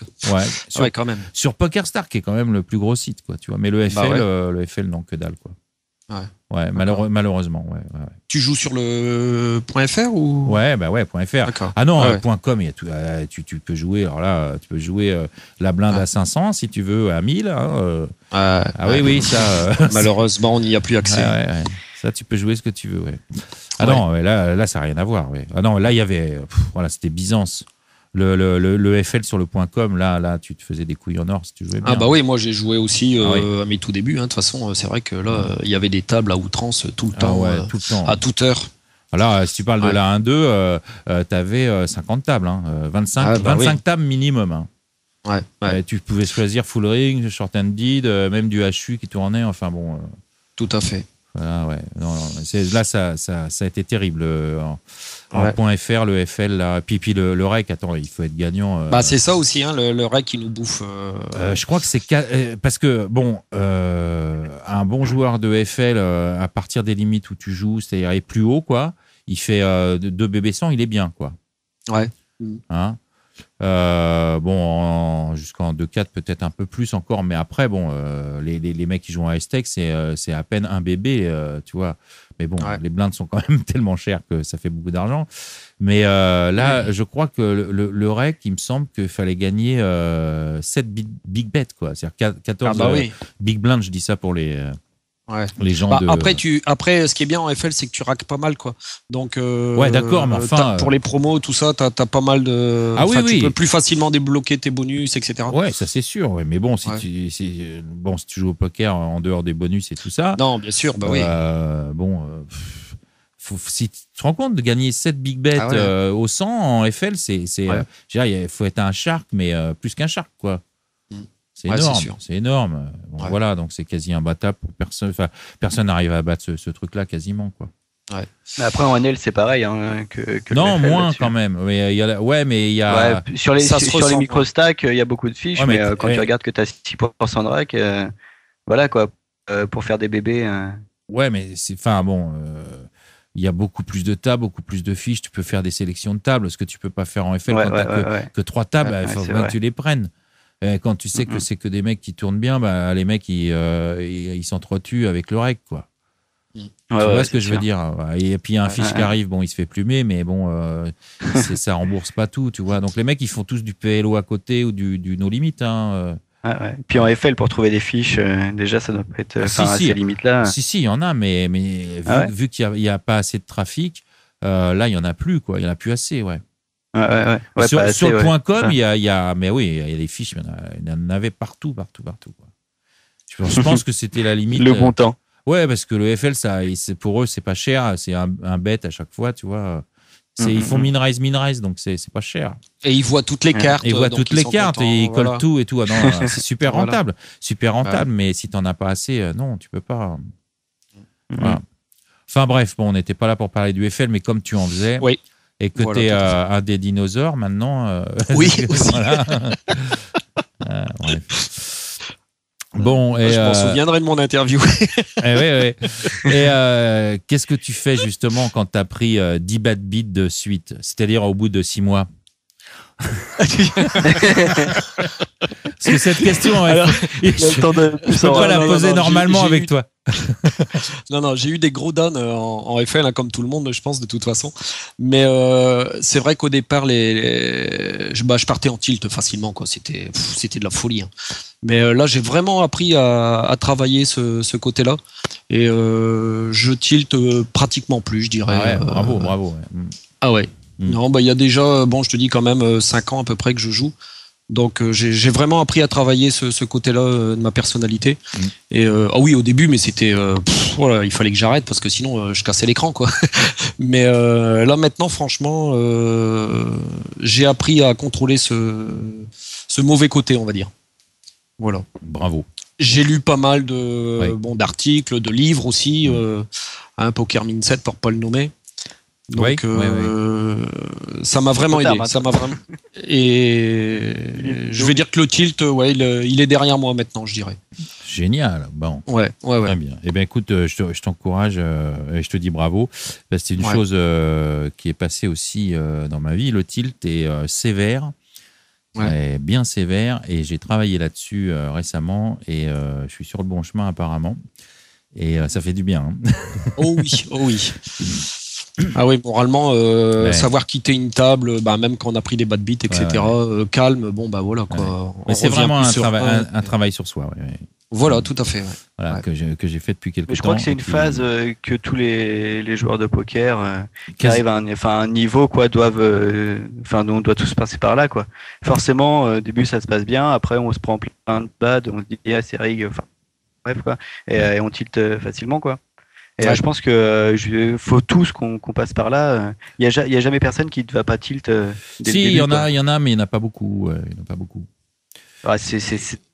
Quand même. Sur PokerStar, qui est quand même le plus gros site, quoi, tu vois. Mais le FL, non, que dalle, quoi. Ouais, malheureusement, ouais. Tu joues sur le .fr ou ? Ouais, .fr. D'accord. Ah non, .com, il y a tout, tu peux jouer. Alors là, tu peux jouer la blinde à 500 si tu veux, à 1000. Hein, oui, ça. Malheureusement, on n'y a plus accès. Ouais. Ça, tu peux jouer ce que tu veux, ouais. Non, là, ça n'a rien à voir, ouais. Ah non, là, il y avait, c'était Byzance. Le FL sur le .com, là, tu te faisais des couilles en or si tu jouais bien. Ah bah oui, moi j'ai joué aussi à mes tout débuts. Hein. De toute façon, c'est vrai que là, il y avait des tables à outrance tout le temps, tout le temps. À toute heure. Alors, si tu parles de la 1-2, t'avais 50 tables, hein, 25 tables minimum. Hein. Ouais. Tu pouvais choisir full ring, short-handed, même du HU qui tournait. Enfin bon. Tout à fait. Voilà, ouais. Non, là, ça a été terrible. .fr, le FL, là. Puis le REC, attends, il faut être gagnant. C'est ça aussi, hein, le REC qui nous bouffe. Je crois que c'est parce que un bon joueur de FL à partir des limites où tu joues, c'est-à-dire est plus haut, quoi. Il fait 2 BB100, il est bien, quoi. Ouais. Hein, jusqu'en 2-4 peut-être un peu plus encore, mais après les mecs qui jouent en high-stake c'est à peine un bébé, tu vois. Mais bon, les blindes sont quand même tellement chères que ça fait beaucoup d'argent. Mais là, je crois que le REC, il me semble qu'il fallait gagner 7 big bets, quoi. C'est-à-dire 14 big blinds, je dis ça pour les gens Après, ce qui est bien en FL, c'est que tu raques pas mal, quoi. Donc, d'accord, mais enfin, pour les promos, tout ça, t'as pas mal de. Tu peux plus facilement débloquer tes bonus, etc. Ouais, ça c'est sûr. Ouais. Mais bon, si tu joues au poker en dehors des bonus et tout ça. Non, bien sûr, oui. si tu te rends compte de gagner 7 big bets au 100 en FL, il faut être un shark, mais plus qu'un shark, quoi. C'est énorme, c'est énorme. Bon, voilà, donc c'est quasi imbattable pour personne. Enfin, personne n'arrive à battre ce truc-là quasiment, quoi. Ouais. Mais après en NL c'est pareil que non, moins quand même. Mais il y a sur les micro-stacks, il y a beaucoup de fiches, mais quand tu regardes que tu as 6% de rack, voilà quoi, pour faire des bébés. Ouais, mais il y a beaucoup plus de tables, beaucoup plus de fiches. Tu peux faire des sélections de tables, ce que tu peux pas faire en FL quand tu n'as que 3 tables. Il faut que tu les prennes. Et quand tu sais que c'est que des mecs qui tournent bien, les mecs ils s'entretuent avec le rec, quoi. Tu vois ce que je veux dire. Et puis il y a un fiche qui arrive, il se fait plumer, mais ça rembourse pas tout, tu vois. Donc les mecs ils font tous du PLO à côté ou du no limit. Puis en FL pour trouver des fiches, déjà ça doit pas être à ces limites là. Si il y en a, mais vu qu'il y a pas assez de trafic, là il y en a plus, quoi. Il y en a plus assez, sur le point .com, il y a des fiches, il y en avait partout, quoi. Je pense que c'était la limite. Le bon temps. Ouais, parce que le FL, pour eux, c'est pas cher. C'est un bet à chaque fois, tu vois. Ils font min-rise, donc c'est pas cher. Et ils voient toutes les cartes. Ils voient toutes les cartes et ils collent tout et tout. C'est super rentable. Super rentable, mais si t'en as pas assez, non, tu peux pas. Voilà. Enfin bref, on n'était pas là pour parler du FL, mais comme tu en faisais. Oui. Et que tu es un des dinosaures maintenant. Oui, aussi. Bon, et je m'en souviendrai de mon interview. Et qu'est-ce que tu fais justement quand tu as pris 10 bad beats de suite, c'est-à-dire au bout de 6 mois? Parce que cette question, je peux pas la poser normalement avec toi. Non, j'ai eu des gros downs en FL, comme tout le monde, je pense, de toute façon. Mais c'est vrai qu'au départ, je partais en tilt facilement, quoi. C'était de la folie. Mais là, j'ai vraiment appris à travailler ce côté-là. Et je tilt pratiquement plus, je dirais. Bravo. Ah ouais. Non, il y a déjà, je te dis quand même 5 ans à peu près que je joue. Donc j'ai vraiment appris à travailler ce côté-là de ma personnalité. Et oui, au début, mais c'était il fallait que j'arrête parce que sinon je cassais l'écran, quoi. Mais là maintenant, franchement, j'ai appris à contrôler ce mauvais côté, on va dire. Voilà. Bravo. J'ai lu pas mal d'articles, de livres aussi, un Poker Mindset pour pas le nommer. Donc ça m'a vraiment aidé, et je vais dire que le tilt, il est derrière moi maintenant, je dirais. Génial, bon. Ouais. Très bien. Eh bien, écoute, je t'encourage et je te dis bravo. Parce que c'est une chose qui est passée aussi dans ma vie. Le tilt est sévère, est bien sévère, et j'ai travaillé là-dessus récemment, et je suis sur le bon chemin apparemment, et ça fait du bien. Oh oui. Ah oui, moralement, savoir quitter une table, même quand on a pris des bad beats, etc., calme, voilà, quoi. Mais c'est vraiment un travail sur soi. Voilà, tout à fait. Voilà, que j'ai fait depuis quelques temps. Je crois que c'est une phase que tous les joueurs de poker qui arrivent à un niveau, quoi, doivent, on doit tous passer par là, quoi. Forcément, au début ça se passe bien, après on se prend plein de bad, on se dit c'est rig, bref, quoi, et on tilt facilement, quoi. Et je pense que faut tous qu'on passe par là. Il y a jamais personne qui ne va pas tilt. Il y en a, mais il n'y en a pas beaucoup. Il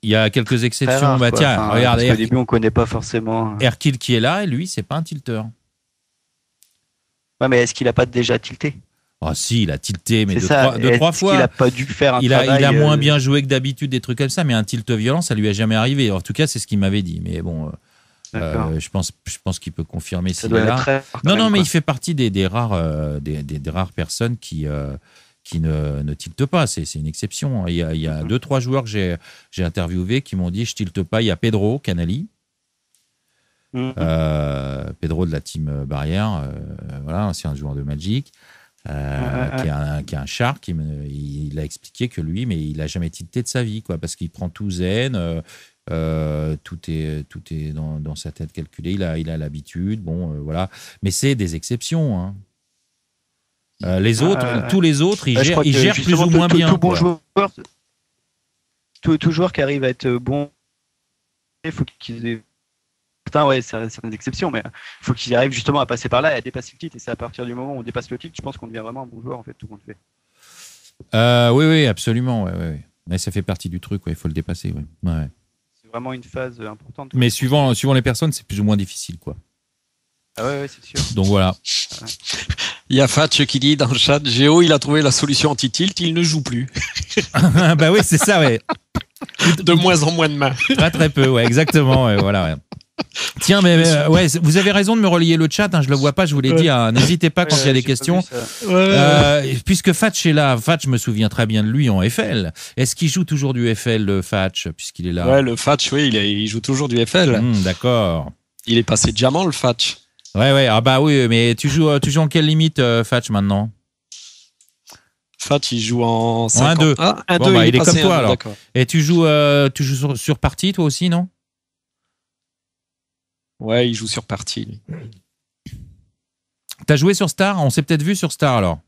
y a quelques exceptions. Rare, tiens, regarde. Au début, on connaît pas forcément. Erkil qui est là, et lui, c'est pas un tilteur. Ouais, mais est-ce qu'il a pas déjà tilté? Ah si, il a tilté, mais deux, trois fois. Il a pas dû faire un travail. Il a moins bien joué que d'habitude, des trucs comme ça, mais un tilt violent, ça lui a jamais arrivé. En tout cas, c'est ce qu'il m'avait dit. Mais bon. Je pense qu'il peut confirmer ça. Non, mais il fait partie des rares personnes qui ne tiltent pas. C'est une exception. Il y a 2-3 joueurs que j'ai interviewés qui m'ont dit je tilte pas. Il y a Pedro Canali, Pedro de la team Barrière, ancien joueur de Magic, qui est un shark. Il a expliqué que lui, mais il a jamais tilté de sa vie, quoi, parce qu'il prend tout zen. Tout est dans sa tête calculé. Il a l'habitude. Voilà. Mais c'est des exceptions. Tous les autres, ils gèrent plus ou moins bien. Tout joueur qui arrive à être bon, il faut qu'il ait certains, ouais, certaines exceptions, mais il faut qu'ils arrivent justement à passer par là et à dépasser le tilt. Et c'est à partir du moment où on dépasse le tilt, je pense qu'on devient vraiment un bon joueur, en fait, tout le monde fait. Oui, absolument, ouais. Mais ça fait partie du truc, il faut le dépasser, ouais. C'est vraiment une phase importante. Mais suivant les personnes, c'est plus ou moins difficile, quoi. Ah ouais, c'est sûr. Donc voilà. Il y a Fatch qui dit dans le chat, Géo, il a trouvé la solution anti-tilt, il ne joue plus. Bah oui, c'est ça, ouais. De moins en moins de mains. Très peu, ouais, exactement, ouais, voilà, ouais. Tiens, mais ouais, vous avez raison de me relayer le chat, je le vois pas, je vous l'ai dit, n'hésitez pas quand il y a des questions. Puisque Fatch est là, Fatch, je me souviens très bien de lui en FL. Est-ce qu'il joue toujours du FL, le Fatch, puisqu'il est là? Ouais, le Fatch, oui, il joue toujours du FL. D'accord. Il est passé diamant, le Fatch. Ouais, ah bah oui, mais tu joues en quelle limite, Fatch, maintenant? Fatch, il joue en 50. 1-2. Ah, 1-2, bon, il est comme toi, alors. D'accord. Et tu joues sur partie, toi aussi, non? Ouais, il joue sur partie. T'as joué sur Star? On s'est peut-être vu sur Star, alors.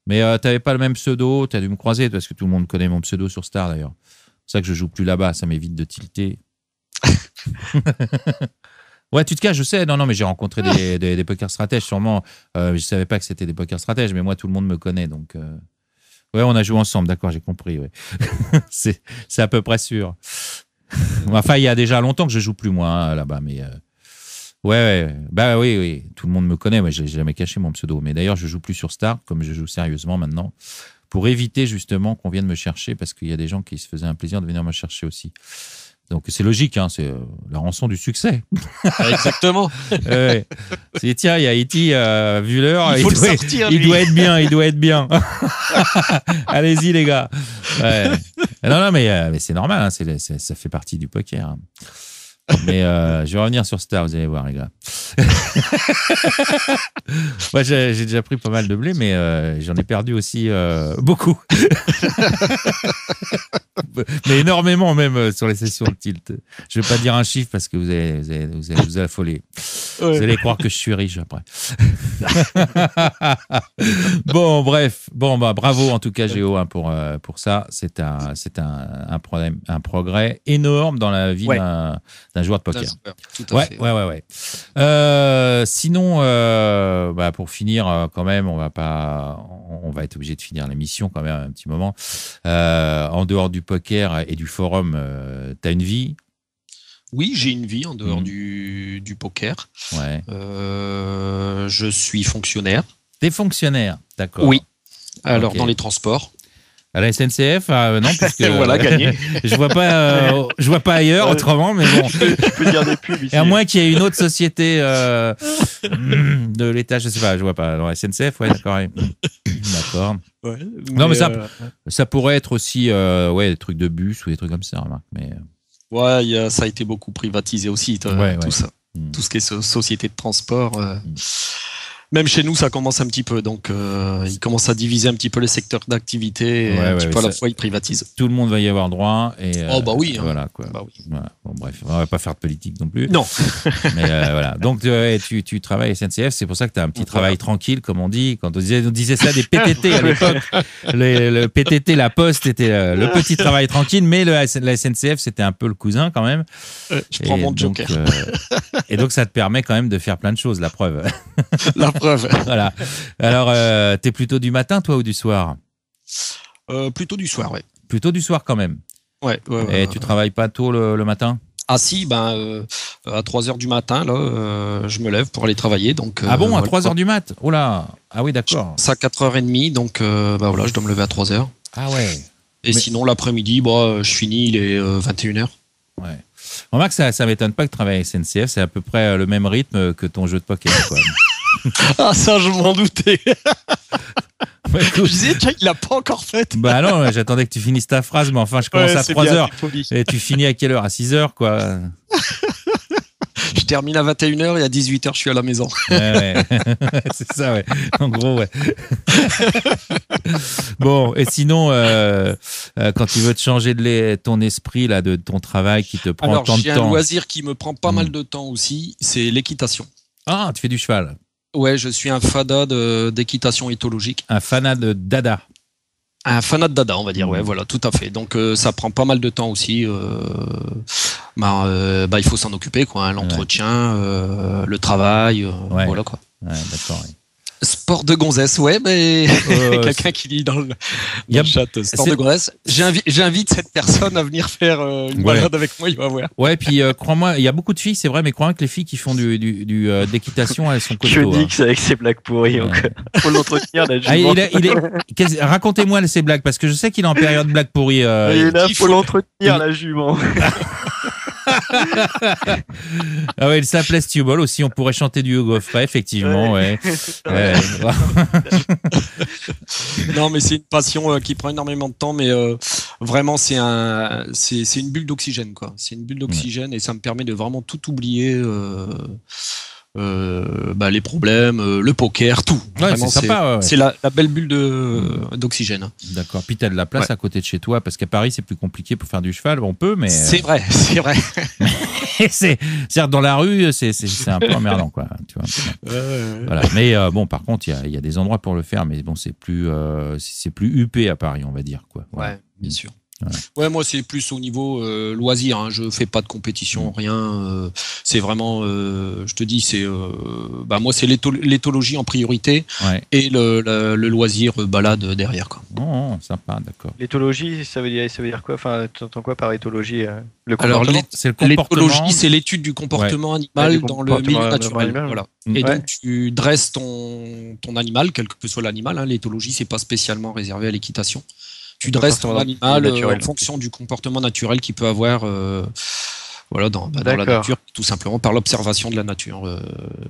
Mais t'avais pas le même pseudo, t'as dû me croiser, parce que tout le monde connaît mon pseudo sur Star, d'ailleurs. C'est ça que je joue plus là-bas, ça m'évite de tilter. Ouais, tu te caches, je sais. Non, mais j'ai rencontré des poker stratèges, sûrement. Je savais pas que c'était des poker stratèges, mais moi, tout le monde me connaît, donc... Ouais, on a joué ensemble, d'accord, j'ai compris, ouais. C'est à peu près sûr. Enfin, il y a déjà longtemps que je joue plus, moi, là-bas, mais... Ouais, bah oui, tout le monde me connaît, moi, j'ai jamais caché mon pseudo. Mais d'ailleurs, je joue plus sur Star, comme je joue sérieusement maintenant, pour éviter, justement, qu'on vienne me chercher, parce qu'il y a des gens qui se faisaient un plaisir de venir me chercher aussi. Donc c'est logique, c'est la rançon du succès. Exactement. Ouais. C'est tiens, il y a E.T. vu l'heure, il doit être bien. Allez-y les gars. Ouais. Non, mais c'est normal, ça fait partie du poker. Mais je vais revenir sur Star, vous allez voir les gars. Moi, j'ai déjà pris pas mal de blé, mais j'en ai perdu aussi beaucoup. Mais énormément même sur les sessions de tilt. Je vais pas dire un chiffre parce que vous allez vous affoler. Ouais. Vous allez croire que je suis riche après. Bon, bref. Bon, bah, bravo en tout cas Géo pour ça. C'est un progrès énorme dans la vie d'un joueur de poker. Ouais. Sinon, bah, pour finir, quand même, on va être obligé de finir l'émission quand même un petit moment. En dehors du poker et du forum, t'as une vie? Oui, j'ai une vie en dehors du poker. Ouais. Je suis fonctionnaire. T'es fonctionnaire, d'accord. Oui. Alors, dans les transports. À la SNCF, non, puisque voilà, gagné. je vois pas ailleurs autrement, mais bon. Je peux dire des pubs ici. Et à moins qu'il y ait une autre société de l'État, je sais pas, je vois pas. Dans la SNCF, ouais, d'accord. D'accord. Ouais, non, mais ça pourrait être aussi des trucs de bus ou des trucs comme ça, remarque. Mais ouais, ça a été beaucoup privatisé aussi, tout ça. Tout ce qui est société de transport. Même chez nous, ça commence un petit peu. Donc, ils commencent à diviser un petit peu les secteurs d'activité. Et un petit peu à la fois, ils privatisent. Tout le monde va y avoir droit. Et, bah oui. Voilà, quoi. Bah oui. Voilà. Bon, bref, on va pas faire de politique non plus. Non. Mais voilà. Donc, tu travailles à SNCF. C'est pour ça que tu as un petit travail tranquille, comme on dit. Quand on disait ça des PTT à l'époque, le PTT, la Poste, était le petit travail tranquille. Mais la SNCF, c'était un peu le cousin quand même. Je prends mon joker. Et donc, ça te permet quand même de faire plein de choses, la preuve. La preuve. Voilà. Alors, t'es plutôt du matin, toi, ou du soir? Plutôt du soir, ouais. Plutôt du soir, quand même. Ouais. Et tu travailles pas tôt le matin? Ah si, à 3h du matin, là, je me lève pour aller travailler. Donc, ah bon, à 3h du mat? Oh là. Ah oui, d'accord. C'est à 4h30, donc voilà, je dois me lever à 3h. Ah ouais. Et sinon, l'après-midi, je finis, il est 21h. Ouais. Remarque, ça m'étonne pas que tu travailles à SNCF, c'est à peu près le même rythme que ton jeu de poker, quoi. Ah ça, je m'en doutais. Ouais, je disais, tiens, il l'a pas encore fait. Bah non, j'attendais que tu finisses ta phrase, mais enfin, je commence à 3h. Et tu finis à quelle heure? À 6h, quoi. Je termine à 21h et à 18h, je suis à la maison. Ouais. C'est ça, ouais. En gros, ouais. Bon, et sinon, quand tu veux te changer ton esprit, là, de ton travail qui te prend tant de temps. J'ai un loisir qui me prend pas mal de temps aussi, c'est l'équitation. Ah, tu fais du cheval? Ouais, je suis un fada d'équitation éthologique. Un fanat de dada? Un fanat de dada, on va dire, ouais, voilà, tout à fait. Donc ça prend pas mal de temps aussi. Il faut s'en occuper, quoi. Hein, l'entretien, le travail, voilà quoi. Ouais, d'accord. Ouais. Sport de gonzesse, ouais, mais quelqu'un qui lit dans le chat sport de gonzesse. J'invite cette personne à venir faire une balade avec moi, il va voir. Ouais, puis crois-moi, il y a beaucoup de filles, c'est vrai, mais crois-moi que les filles qui font d'équitation, elles sont costauds. Phoenix avec ses blagues pourries, donc faut l'entretenir la jument. Racontez-moi ces blagues, parce que je sais qu'il est en période blague pourrie. Il est là, faut l'entretenir la jument. Ah ouais, il s'appelait Stubble aussi, on pourrait chanter du Hugo Frey, effectivement, ouais. Non, mais c'est une passion qui prend énormément de temps, mais vraiment c'est une bulle d'oxygène, quoi. C'est une bulle d'oxygène et ça me permet de vraiment tout oublier. Les problèmes, le poker, tout. Ouais, c'est sympa. C'est la belle bulle d'oxygène. D'accord. Puis t'as de la place à côté de chez toi, parce qu'à Paris c'est plus compliqué pour faire du cheval. On peut, mais c'est vrai. C'est-à-dire dans la rue, c'est un peu emmerdant, quoi. Tu vois. Voilà. Mais bon, par contre, il y a des endroits pour le faire, mais bon, c'est plus huppé à Paris, on va dire, quoi. Ouais, bien sûr. Ouais, moi c'est plus au niveau loisir. Hein. Je fais pas de compétition, rien. C'est vraiment, je te dis, c'est moi c'est l'éthologie en priorité et le loisir balade derrière, quoi. Oh, sympa, d'accord. L'éthologie, ça veut dire quoi? Enfin, tu entends quoi par éthologie? Le comportement. L'éthologie, c'est l'étude du comportement animal dans le milieu naturel. Voilà. Et donc tu dresses ton animal, quel que soit l'animal. Hein. L'éthologie, c'est pas spécialement réservé à l'équitation. Tu dresses ton animal en fonction du comportement naturel qu'il peut avoir dans la nature, tout simplement par l'observation de la nature.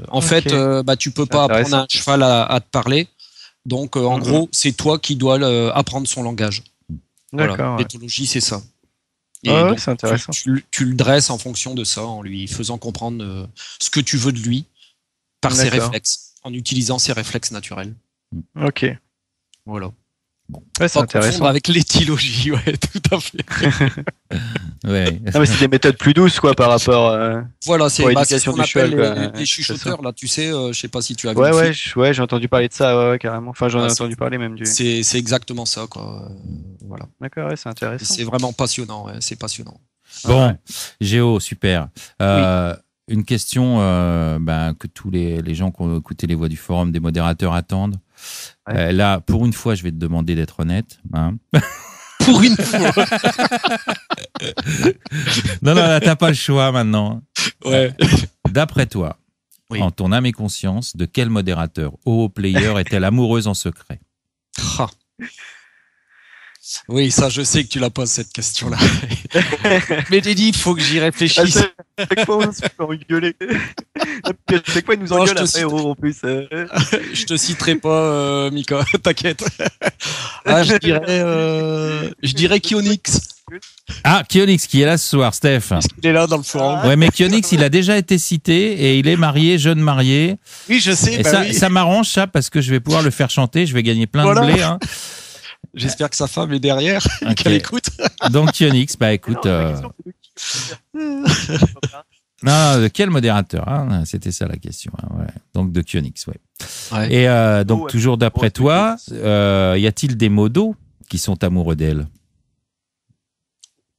En fait, tu peux pas apprendre à un cheval à te parler. Donc, en gros, c'est toi qui dois apprendre son langage. Voilà. L'éthologie, c'est ça. Et donc, c'est intéressant. Tu le dresses en fonction de ça, en lui faisant comprendre ce que tu veux de lui par ses réflexes, en utilisant ses réflexes naturels. Ok. Voilà. Bon. Ouais, c'est intéressant. Avec l'éthologie, ouais, tout à fait. Ouais. Non, mais c'est des méthodes plus douces, quoi, par rapport c'est l'éducation du cheval. Les chuchoteurs, là, tu sais, je sais pas si tu as vu. Ouais, j'ai entendu parler de ça, carrément. Enfin, j'en ai entendu parler même du. C'est exactement ça, quoi. Voilà. D'accord, ouais, c'est intéressant. C'est vraiment passionnant, ouais, c'est passionnant. Bon, Géo, super. Une question que tous les gens qui ont écouté les voix du forum des modérateurs attendent. Là, pour une fois, je vais te demander d'être honnête. Hein. Pour une fois. Non, là, t'as pas le choix maintenant. Ouais. D'après toi, en ton âme et conscience, de quel modérateur player est-elle amoureuse en secret? Oui, ça, je sais que tu la poses cette question-là. Mais j'ai dit, il faut que j'y réfléchisse. Chaque fois, on se fait engueuler. Chaque fois, il nous engueule après, en plus. Je te citerai pas, Mika, t'inquiète. Je dirais Kionix. Ah, Kionix qui est là ce soir, Steph. Il est là dans le forum. Ouais, mais Kionix, il a déjà été cité et il est marié, jeune marié. Oui, je sais. Et ça m'arrange, ça, parce que je vais pouvoir le faire chanter, je vais gagner plein de blé. Hein. J'espère que sa femme est derrière, qu'elle écoute. Donc Kionix, écoute. Non, de quel modérateur, hein? C'était ça la question. Hein, ouais. Donc de Kionix, ouais. Et donc toujours d'après toi, y a-t-il des modos qui sont amoureux d'elle?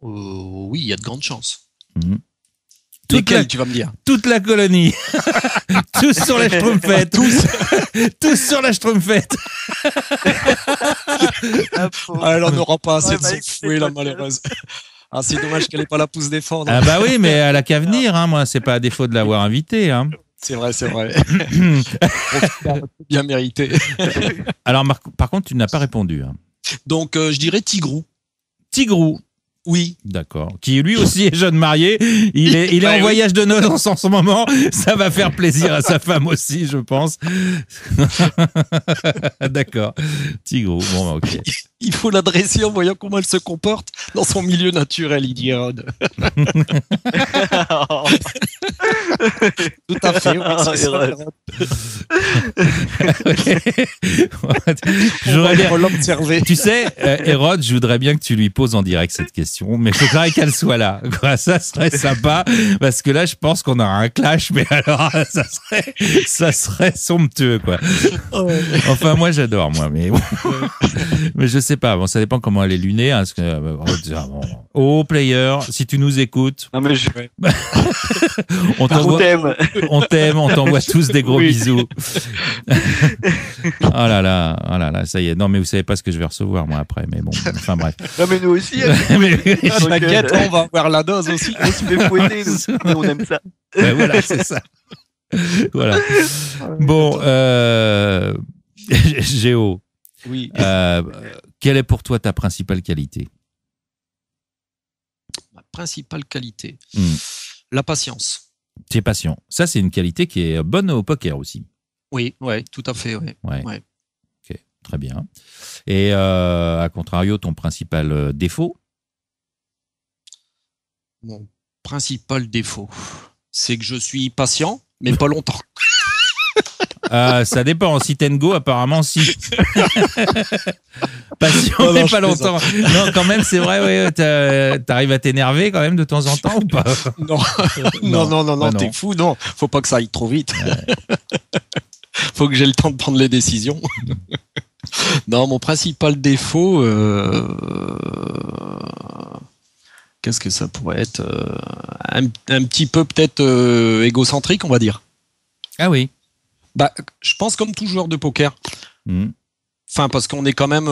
Oui, il y a de grandes chances. Tu vas me dire. Toute la colonie. Tous sur la Schtroumpfette. Tous sur la Schtroumpfette. Elle n'en aura pas assez de son fouet, la malheureuse. C'est dommage qu'elle n'ait pas la pousse défendre. Ah bah oui, mais elle a qu'à venir. Hein. Moi, c'est pas à défaut de l'avoir invitée. Hein. C'est vrai. Bien mérité. Alors, par contre, tu n'as pas répondu. Hein. Donc, je dirais Tigrou. Tigrou. Oui. D'accord. Qui lui aussi est jeune marié. Il est en voyage de noces en ce moment. Ça va faire plaisir à sa femme aussi, je pense. D'accord. Tigrou. Bon, ok. Il faut l'adresser en voyant comment elle se comporte dans son milieu naturel, il dit Rod. Tout à fait. J'aurais l'observer. Tu sais, Hérode, je voudrais bien que tu lui poses en direct cette question, mais il faudrait qu'elle soit là. Quoi, ça serait sympa, parce que là, je pense qu'on aura un clash, mais alors, ça serait somptueux, quoi. Enfin, moi, j'adore, moi, mais je sais sais pas. Bon, ça dépend comment elle est lunée. Hein, parce que, oh, player, si tu nous écoutes. Non, mais on t'aime, on t'envoie tous des gros bisous. Oh là là, ça y est. Non, mais vous savez pas ce que je vais recevoir, moi, après. Mais bon, enfin, bref. Non, mais nous aussi. T'inquiète, on va avoir la dose aussi. On se fait fouetter, nous. On aime ça. Ouais, voilà, c'est ça. Voilà. Bon, Géo. Oui. Quelle est pour toi ta principale qualité? Ma principale qualité, la patience. Tu es patient. Ça, c'est une qualité qui est bonne au poker aussi. Oui, ouais, tout à fait. Ouais. Ok, très bien. Et à contrario, ton principal défaut? Mon principal défaut, c'est que je suis patient, mais pas longtemps. Ça dépend. Si Tengo, apparemment, si. Patient, mais pas longtemps. Non, quand même, c'est vrai, ouais, t'arrives à t'énerver quand même de temps en temps ou pas? Non, t'es fou, non. Faut pas que ça aille trop vite. Ouais. Faut que j'ai le temps de prendre les décisions. Non, mon principal défaut, qu'est-ce que ça pourrait être? Un petit peu peut-être égocentrique, on va dire. Ah oui. Bah, je pense comme tout joueur de poker. Enfin, parce qu'on est quand même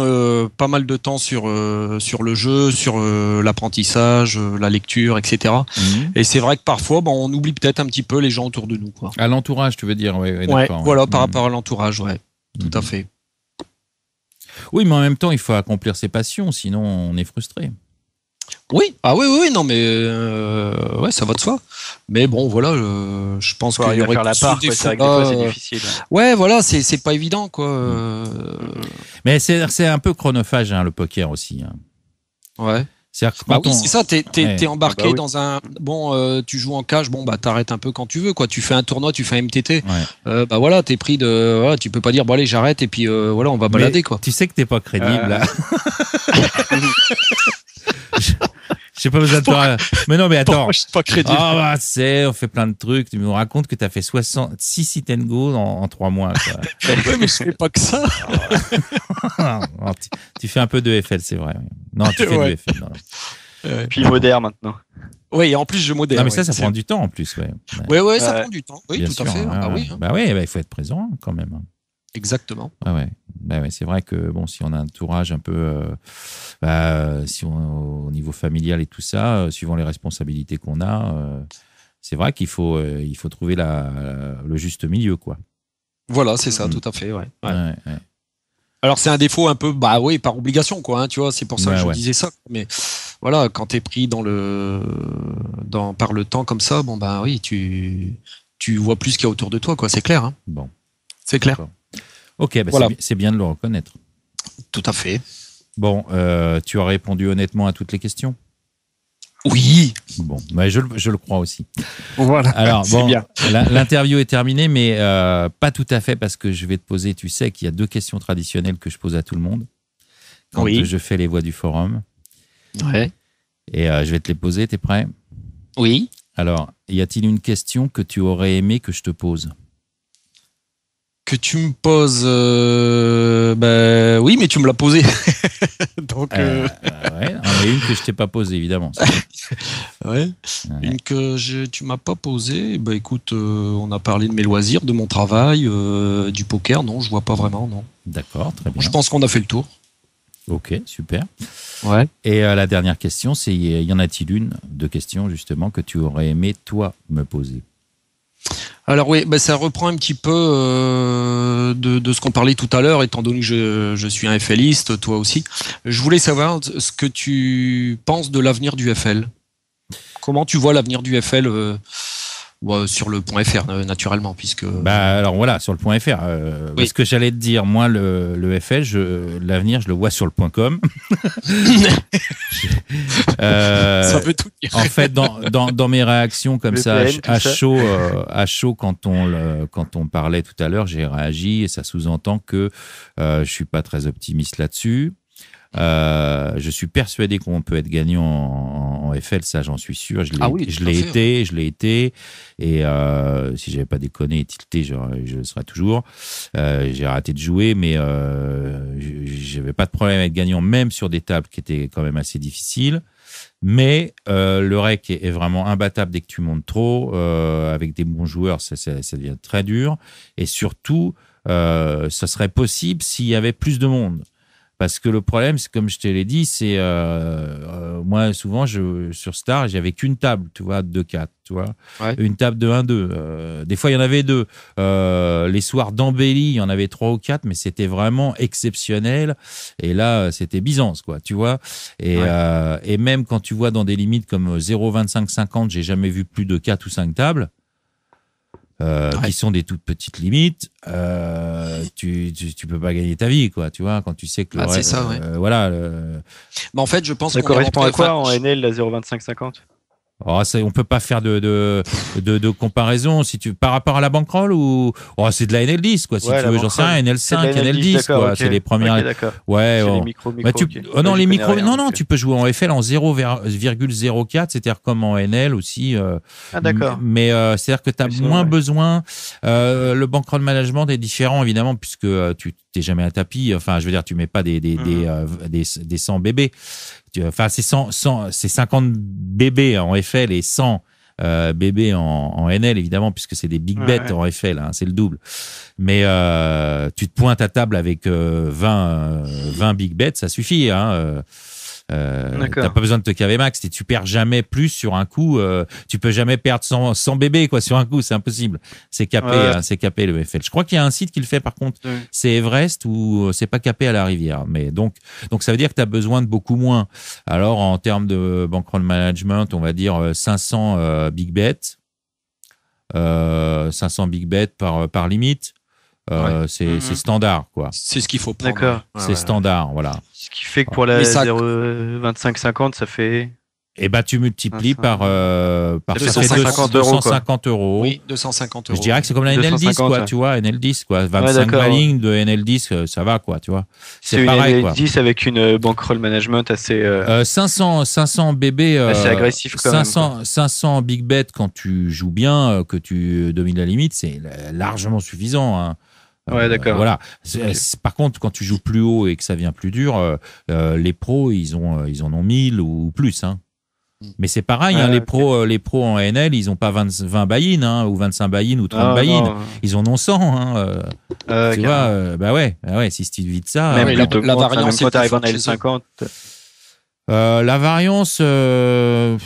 pas mal de temps sur le jeu, sur l'apprentissage, la lecture, etc. Et c'est vrai que parfois, on oublie peut-être un petit peu les gens autour de nous, quoi. À l'entourage, tu veux dire? Ouais, voilà, par rapport à l'entourage, ouais. Tout à fait. Oui, mais en même temps, il faut accomplir ses passions, sinon on est frustré. Oui, non, mais ouais, ça va de soi. Mais bon, voilà, je pense qu'il y aurait faire la part. C'est vrai que des fois, c'est difficile. Ouais, voilà, c'est pas évident, quoi. Mais c'est un peu chronophage, hein, le poker aussi. Hein. Ouais. C'est ça. T'es embarqué dans un. Bon, tu joues en cash. Bon, t'arrêtes un peu quand tu veux, quoi. Tu fais un tournoi, tu fais un MTT. Ouais. Voilà, t'es pris de. Voilà, tu peux pas dire bon allez, j'arrête et puis voilà, on va balader, quoi. Tu sais que t'es pas crédible là. Je sais pas besoin de toi. Mais non, mais attends. Moi, je suis pas crédible. Ah, on fait plein de trucs. Tu me racontes que tu as fait 6 sit and go en 3 mois. Quoi. Oui, mais je fais pas que ça. Non, tu fais un peu de FL, c'est vrai. Non, tu fais du FL. Non. Puis modère maintenant. Oui, et en plus, je modère. Non, mais ça prend du temps en plus. Ouais, ça prend du temps. Oui, bien tout sûr, à fait. Bah oui, il faut être présent quand même. Exactement. Ah ouais. Bah ouais, c'est vrai que bon, si on a un entourage un peu, si on au niveau familial et tout ça, suivant les responsabilités qu'on a, c'est vrai qu'il faut trouver le juste milieu, quoi. Voilà, c'est ça, tout à fait. Ouais. Alors c'est un défaut un peu, par obligation, quoi. Hein, tu vois, c'est pour ça que je disais ça. Mais voilà, quand t'es pris par le temps comme ça, oui, tu vois plus ce qu'il y a autour de toi, quoi. C'est clair. Hein. Bon, c'est clair. D'accord. Ok, voilà. C'est bien de le reconnaître. Tout à fait. Bon, tu as répondu honnêtement à toutes les questions? Oui. Bon, je le crois aussi. Voilà. Alors, c'est bien. L'interview est terminée, mais pas tout à fait, parce que je vais te poser, tu sais qu'il y a 2 questions traditionnelles que je pose à tout le monde quand je fais les voix du forum. Ouais. Et je vais te les poser, t'es prêt? Oui. Alors, y a-t-il une question que tu aurais aimé que je te pose? Que tu me poses, oui, mais tu me l'as posé. Donc, ouais, on a une que je t'ai pas posée, évidemment. Ouais. Une que tu m'as pas posée. Écoute, on a parlé de mes loisirs, de mon travail, du poker. Non, je vois pas vraiment, non. D'accord, très bien. Je pense qu'on a fait le tour. Ok, super. Ouais. Et la dernière question, c'est y en a-t-il une, 2 questions justement, que tu aurais aimé toi me poser? Alors oui, ça reprend un petit peu de ce qu'on parlait tout à l'heure, étant donné que je suis un FListe, toi aussi. Je voulais savoir ce que tu penses de l'avenir du FL. Comment tu vois l'avenir du FL sur le point .fr, naturellement, puisque... alors voilà, sur le point .fr. Ce que j'allais te dire, moi, le FL, l'avenir, je le vois sur le point .com. Ça veut tout dire. En fait, dans mes réactions comme ça, à chaud, quand on parlait tout à l'heure, j'ai réagi et ça sous-entend que je suis pas très optimiste là-dessus. Je suis persuadé qu'on peut être gagnant en FL, ça j'en suis sûr. Je l'ai été. Et si j'avais pas déconné et tilté, je le serais toujours. J'ai arrêté de jouer, mais j'avais pas de problème à être gagnant, même sur des tables qui étaient quand même assez difficiles. Mais le rec est vraiment imbattable dès que tu montes trop. Avec des bons joueurs, ça devient très dur. Et surtout, ça serait possible s'il y avait plus de monde. Parce que le problème, c'est comme je te l'ai dit, c'est moi souvent sur Star, j'avais qu'une table, tu vois, de 4, tu vois, une table de 1-2. Des fois, il y en avait 2. Les soirs d'embellie, il y en avait 3 ou 4, mais c'était vraiment exceptionnel. Et là, c'était Byzance, quoi, tu vois. Et même quand tu vois dans des limites comme 0,25-50, j'ai jamais vu plus de 4 ou 5 tables. Qui sont des toutes petites limites, tu peux pas gagner ta vie, quoi, tu vois, quand tu sais que c'est ça, voilà. Mais en fait, je pense ça correspond à quoi en NL, la 0,25-50? On peut pas faire de comparaison si tu par rapport à la bankroll ou c'est de la NL10 quoi si tu veux, j'en sais rien, NL5, NL10 quoi, c'est les premières. Les micros, les micros, non, tu peux jouer en FL en 0,04, c'est-à-dire comme en NL aussi. D'accord. Mais c'est-à-dire que tu as moins besoin. Le bankroll management est différent évidemment puisque tu t'es jamais à tapis. Enfin, je veux dire, tu mets pas des 100 bébés. Enfin, c'est 50 bébés en FL et 100 bébés en NL, évidemment, puisque c'est des big bets en FL, hein, c'est le double. Mais tu te pointes à table avec 20 big bets, ça suffit. Hein, t'as pas besoin de te caver max, tu perds jamais plus sur un coup, tu peux jamais perdre 100 bébés quoi sur un coup, c'est impossible. C'est capé, hein, c'est capé le FL. Je crois qu'il y a un site qui le fait par contre, c'est Everest ou c'est pas capé à la rivière. Mais donc ça veut dire que tu as besoin de beaucoup moins. Alors en termes de bankroll management, on va dire 500 big bets, 500 big bets par limite. C'est standard quoi. C'est ce qu'il faut prendre. D'accord. C'est standard, voilà. Ce qui fait que pour la 0,25-50, ça fait. Et tu multiplies par 250 euros. Oui, 250 euros. Je dirais que c'est comme la NL10 quoi, tu vois, NL10 quoi, 25 ballings de NL10, ça va quoi, tu vois. C'est pareil quoi. NL10 avec une bankroll management assez 500 bébés assez agressif quand 500 big bet quand tu joues bien, que tu domines la limite, c'est largement suffisant hein. D'accord. Voilà. Par contre, quand tu joues plus haut et que ça devient plus dur, les pros, ils en ont 1000 ou plus. Hein. Mais c'est pareil, hein, les pros en NL, ils n'ont pas 20 buy-in hein, ou 25 buy-in ou 30 buy-in. Ils en ont 100. Hein, tu vois, si tu vides ça. Même la variance, quand tu arrives en L50. La variance, c'est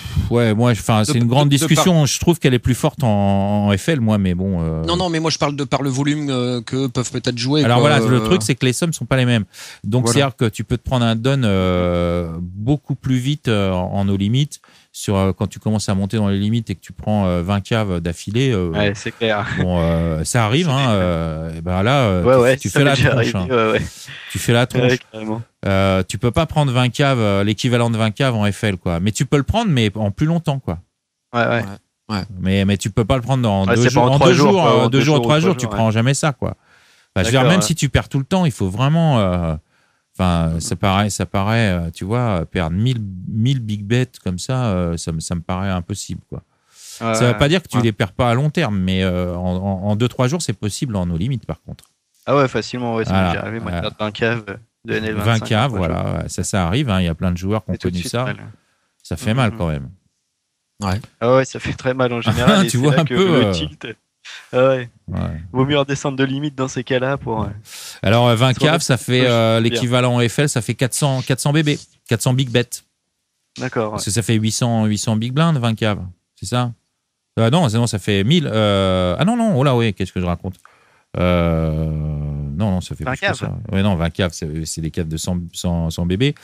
une grande discussion. Je trouve qu'elle est plus forte en FL, moi, mais bon. Non, mais moi je parle de par le volume que peuvent peut-être jouer. Alors voilà, le truc c'est que les sommes sont pas les mêmes. Donc c'est-à-dire que tu peux te prendre un don beaucoup plus vite en no limites sur quand tu commences à monter dans les limites et que tu prends 20 caves d'affilée. C'est clair. Bon, ça arrive. Tu fais la tronche. Tu fais la tronche. Tu peux pas prendre 20 caves, l'équivalent de 20 caves en FL, quoi. Mais tu peux le prendre, mais en plus longtemps, quoi. Ouais. Mais tu peux pas le prendre dans 2 jours. En 2 jours, 2 jours, 3 jours, tu prends jamais ça, quoi. Je veux dire, même si tu perds tout le temps, il faut vraiment. Ça paraît, tu vois, perdre 1000 big bets comme ça, ça me paraît impossible, quoi. Ça veut pas dire que tu les perds pas à long terme, mais en 2-3 jours, c'est possible en no limites, par contre. Ah ouais, facilement, ouais, ça m'est arrivé, moi, de perdre 20 caves de NL25. 20 caves, voilà, ça arrive, hein, il y a plein de joueurs qui ont connu ça. Ça fait mal quand même. Ouais. Ah ouais, ça fait très mal en général. Tu vois un peu. Le tilt. Vaut mieux redescendre de limite dans ces cas-là pour. Alors 20 caves, ça fait l'équivalent en FL, ça fait 400 bébés, 400 big bets. D'accord. Parce que ça fait 800 big blinds, 20 caves, c'est ça? Non, ça fait 1000. Non, oh là, oui, qu'est-ce que je raconte? Non, ça fait 20 plus caves. que ça. Ouais, non, 20 caves, c'est des caves de 100 bébés.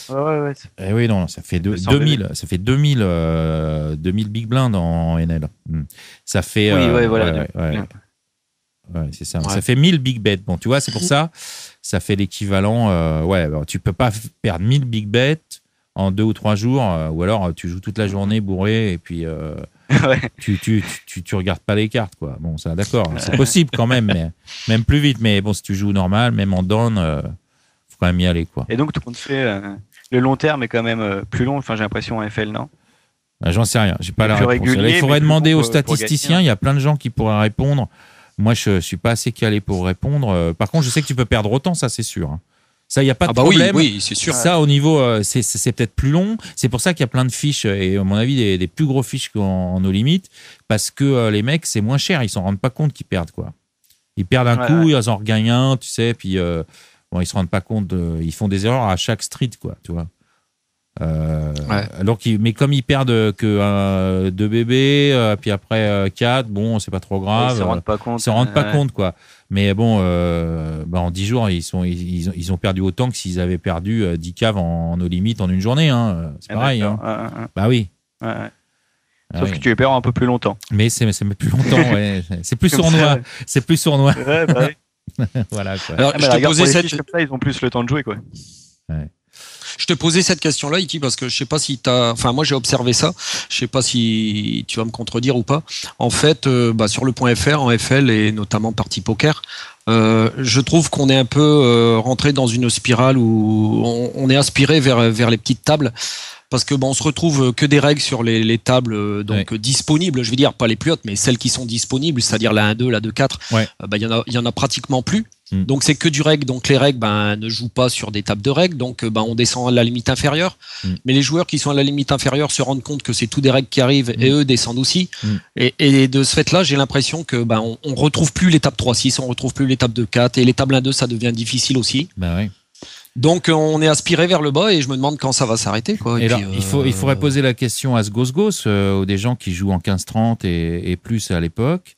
Ouais. Et oui, non, ça fait 2000. Ça fait 2000 big blinds en NL. Ça fait. Voilà. Ouais, c'est ça. Ouais. Ça fait 1000 big bets. Bon, tu vois, c'est pour ça. Ça fait l'équivalent. Tu peux pas perdre 1000 big bets en 2 ou 3 jours, ou alors tu joues toute la journée bourré et puis tu regardes pas les cartes, quoi. Bon, ça, d'accord, c'est possible quand même, mais même plus vite. Mais bon, si tu joues normal, même en down, faut quand même y aller, quoi. Et donc, tout compte fait, le long terme est quand même plus long. Enfin, j'ai l'impression en FL, non? J'en sais rien. J'ai pas la réponse. Là, il faudrait demander aux statisticiens. Il y a plein de gens qui pourraient répondre. Moi, je suis pas assez calé pour répondre. Par contre, je sais que tu peux perdre autant, ça, c'est sûr. Hein. Ça, il n'y a pas de problème. Oui, c'est sûr. Ça, au niveau, c'est peut-être plus long. C'est pour ça qu'il y a plein de fiches, et à mon avis, des plus gros fiches en No Limit, parce que les mecs, c'est moins cher. Ils s'en rendent pas compte qu'ils perdent, quoi. Ils perdent un coup, ils en regagnent un, tu sais, puis ils se rendent pas compte. Ils font des erreurs à chaque street, quoi, tu vois. Alors mais comme ils perdent que 2 bébés, puis après 4, bon, c'est pas trop grave. Ils s'en rendent pas compte. Ils s'en rendent pas compte, quoi. Mais bon, en 10 jours, ils ont perdu autant que s'ils avaient perdu 10 caves en No Limit en une journée. Hein. C'est pareil. Hein. Bah oui. Sauf que tu les perds un peu plus longtemps. Mais c'est plus longtemps, ouais. C'est plus sournois. C'est plus sournois. Ouais, bah oui. Voilà, quoi. Alors, je te posais cette comme ça, ils ont plus le temps de jouer, quoi. Ouais. Je te posais cette question-là, Iti, parce que je sais pas si moi j'ai observé ça. Je sais pas si tu vas me contredire ou pas. En fait, sur le .fr, en FL et notamment partie poker, je trouve qu'on est un peu rentré dans une spirale où on est aspiré vers les petites tables. Parce que on se retrouve que des règles sur les tables disponibles, je veux dire pas les plus hautes, mais celles qui sont disponibles, c'est-à-dire la 1-2, la 2-4, il y en a pratiquement plus. Donc c'est que du règle, donc les règles ne jouent pas sur des tables de règles, donc on descend à la limite inférieure. Mais les joueurs qui sont à la limite inférieure se rendent compte que c'est tout des règles qui arrivent et eux descendent aussi. Et de ce fait-là, j'ai l'impression que on retrouve plus les tables 3-6, on retrouve plus les tables 2-4 et les tables 1-2, ça devient difficile aussi. Donc on est aspiré vers le bas et je me demande quand ça va s'arrêter, quoi. Et alors, il faudrait poser la question à ce Gos aux des gens qui jouent en 15-30 et plus à l'époque,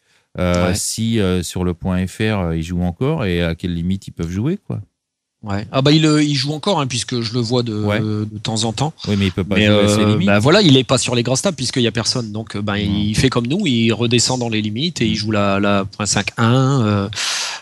si sur le .fr ils jouent encore et à quelle limite ils peuvent jouer, quoi. Ouais. Ah il joue encore, puisque je le vois de temps en temps. Oui, mais il peut pas jouer à ses limites. Voilà, il est pas sur les grosses tables puisqu'il y a personne. Donc il fait comme nous, il redescend dans les limites et il joue la .51.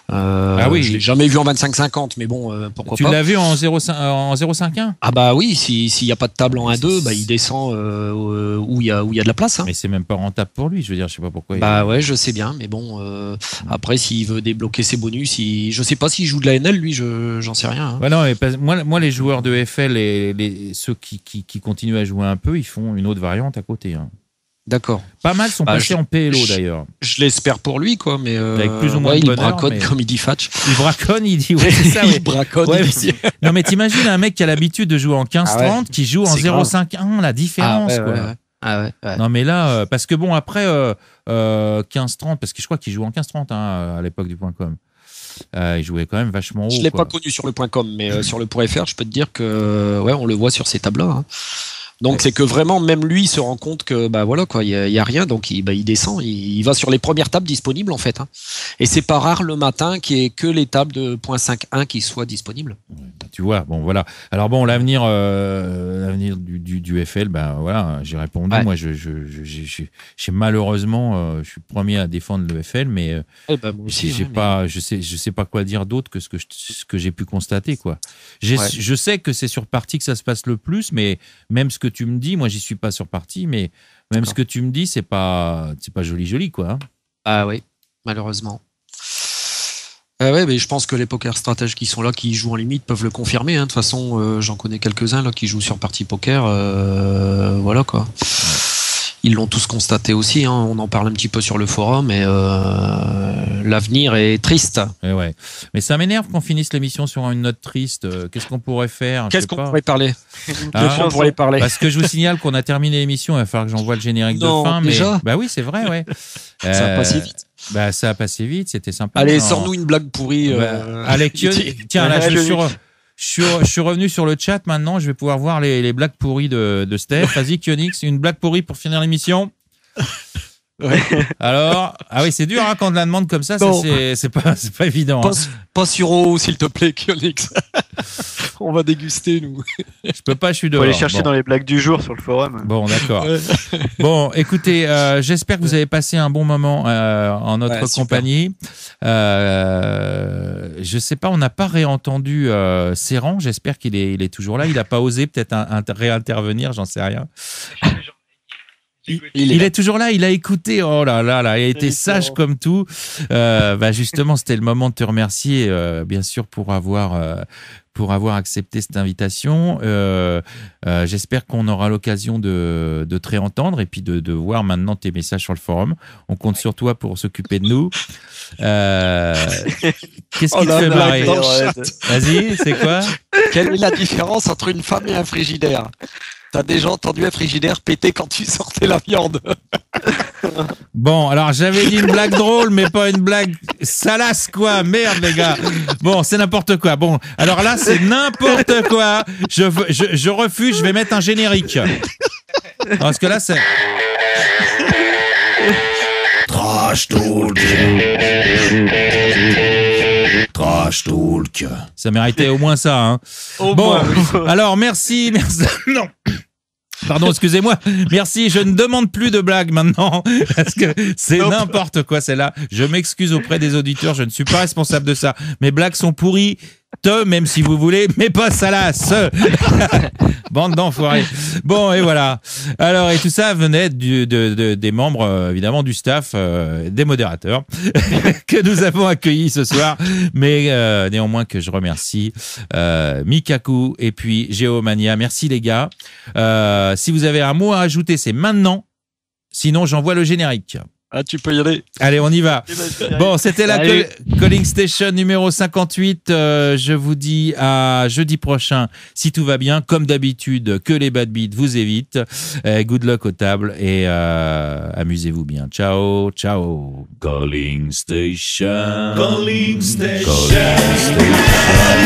Je l'ai jamais vu en 25-50, mais bon, pourquoi pas. Tu l'as vu en 0,51 ? Ah bah oui, s'il y a pas de table en 1-2, il descend où il y a de la place. Hein. Mais c'est même pas rentable pour lui, je veux dire, je sais pas pourquoi. Ouais, je sais bien, mais bon, après s'il veut débloquer ses bonus, je sais pas s'il joue de la NL, lui, j'en sais rien. Hein. Ouais, non, mais moi, les joueurs de FL et ceux qui continuent à jouer un peu, ils font une autre variante à côté. Hein. D'accord. Pas mal sont passés en PLO d'ailleurs. Je l'espère pour lui, quoi, mais avec plus ou moins de il bonheur, braconne comme il dit Fatch. Il braconne, il dit c'est ça. Il braconne. Non mais t'imagines un mec qui a l'habitude de jouer en 15-30 qui joue en 0,51, la différence, quoi. Ouais. Non mais là, parce que bon après 15-30, parce que je crois qu'il joue en 15-30 à l'époque du .com. Il jouait quand même vachement haut. Je l'ai pas connu sur le .com, mais sur le .fr, je peux te dire que on le voit sur ces tables-là. Hein. Donc c'est que vraiment même lui il se rend compte que il y a rien, donc il descend, il va sur les premières tables disponibles en fait. Hein. Et c'est pas rare le matin qu'il y ait que les tables de .51 qui soient disponibles. Tu vois, bon voilà. Alors bon, l'avenir du FL, j'ai répondu. Ouais. Moi, j'ai malheureusement, je suis le premier à défendre le FL, mais moi aussi, je sais pas quoi dire d'autre que ce que j'ai pu constater, quoi. Je sais que c'est sur partie que ça se passe le plus, mais même ce que tu me dis, moi j'y suis pas sur partie, mais même ce que tu me dis, c'est pas joli, quoi. Ah oui, malheureusement. Mais je pense que les poker stratèges qui sont là, qui jouent en limite, peuvent le confirmer. Hein. De toute façon, j'en connais quelques-uns là qui jouent sur partie poker. Voilà quoi. Ils l'ont tous constaté aussi. Hein. On en parle un petit peu sur le forum, mais l'avenir est triste. Ouais. Mais ça m'énerve qu'on finisse l'émission sur une note triste. Qu'est-ce qu'on pourrait faire ? Qu'est-ce qu'on pourrait parler ? On pourrait parler. Parce que je vous signale qu'on a terminé l'émission. Il va falloir que j'envoie le générique de fin. Déjà mais oui, c'est vrai. Ouais. Ça a passé vite. Ça a passé vite. C'était sympa. Allez, sors-nous une blague pourrie. Allez, tiens, là, je suis revenu sur le chat maintenant. Je vais pouvoir voir les blagues pourries de Steph. Vas-y, Kionix, une blague pourrie pour finir l'émission. Ouais. Alors, c'est dur quand on la demande comme ça, c'est pas évident. Pas sur eau, s'il te plaît, Kionix. On va déguster, nous. Je peux pas, je suis dehors. On va aller chercher dans les blagues du jour sur le forum. Bon, d'accord. Ouais. Bon, écoutez, j'espère que vous avez passé un bon moment en notre compagnie. Je sais pas, on n'a pas réentendu Serran. J'espère qu'il est toujours là. Il a pas osé peut-être réintervenir, j'en sais rien. Il est toujours là, il a écouté. Oh là là, il a été sage comme tout. Justement, c'était le moment de te remercier, bien sûr, pour avoir accepté cette invitation. J'espère qu'on aura l'occasion de te réentendre et puis de voir maintenant tes messages sur le forum. On compte sur toi pour s'occuper de nous. Qu'est-ce qui te fait marrer? Vas-y, c'est quoi? Quelle est la différence entre une femme et un frigidaire? T'as déjà entendu un frigidaire péter quand tu sortais la viande? Bon, alors j'avais dit une blague drôle, mais pas une blague salace, quoi. Merde, les gars. Bon, c'est n'importe quoi. Bon, alors là, c'est n'importe quoi. Je refuse, je vais mettre un générique. Parce que là, c'est... Trash Talk. Trash Talk. Ça méritait au moins ça, hein. Bon, alors merci. Non. Pardon, excusez-moi. Merci, je ne demande plus de blagues maintenant parce que c'est n'importe quoi celle-là. Je m'excuse auprès des auditeurs, je ne suis pas responsable de ça. Mes blagues sont pourries, même si vous voulez, mais pas salace. Bande d'enfoirés. Bon, et voilà. Alors, et tout ça venait des membres, évidemment, du staff, des modérateurs que nous avons accueillis ce soir. Mais néanmoins que je remercie Mikaku et puis Géomania. Merci les gars. Si vous avez un mot à ajouter, c'est maintenant. Sinon, j'envoie le générique. Ah, tu peux y aller. Allez, on y va. Bon, c'était la Calling Station numéro 58. Je vous dis à jeudi prochain, si tout va bien. Comme d'habitude, que les bad beats vous évitent. Good luck aux tables et amusez-vous bien. Ciao, ciao. Calling Station. Calling Station. Calling Station.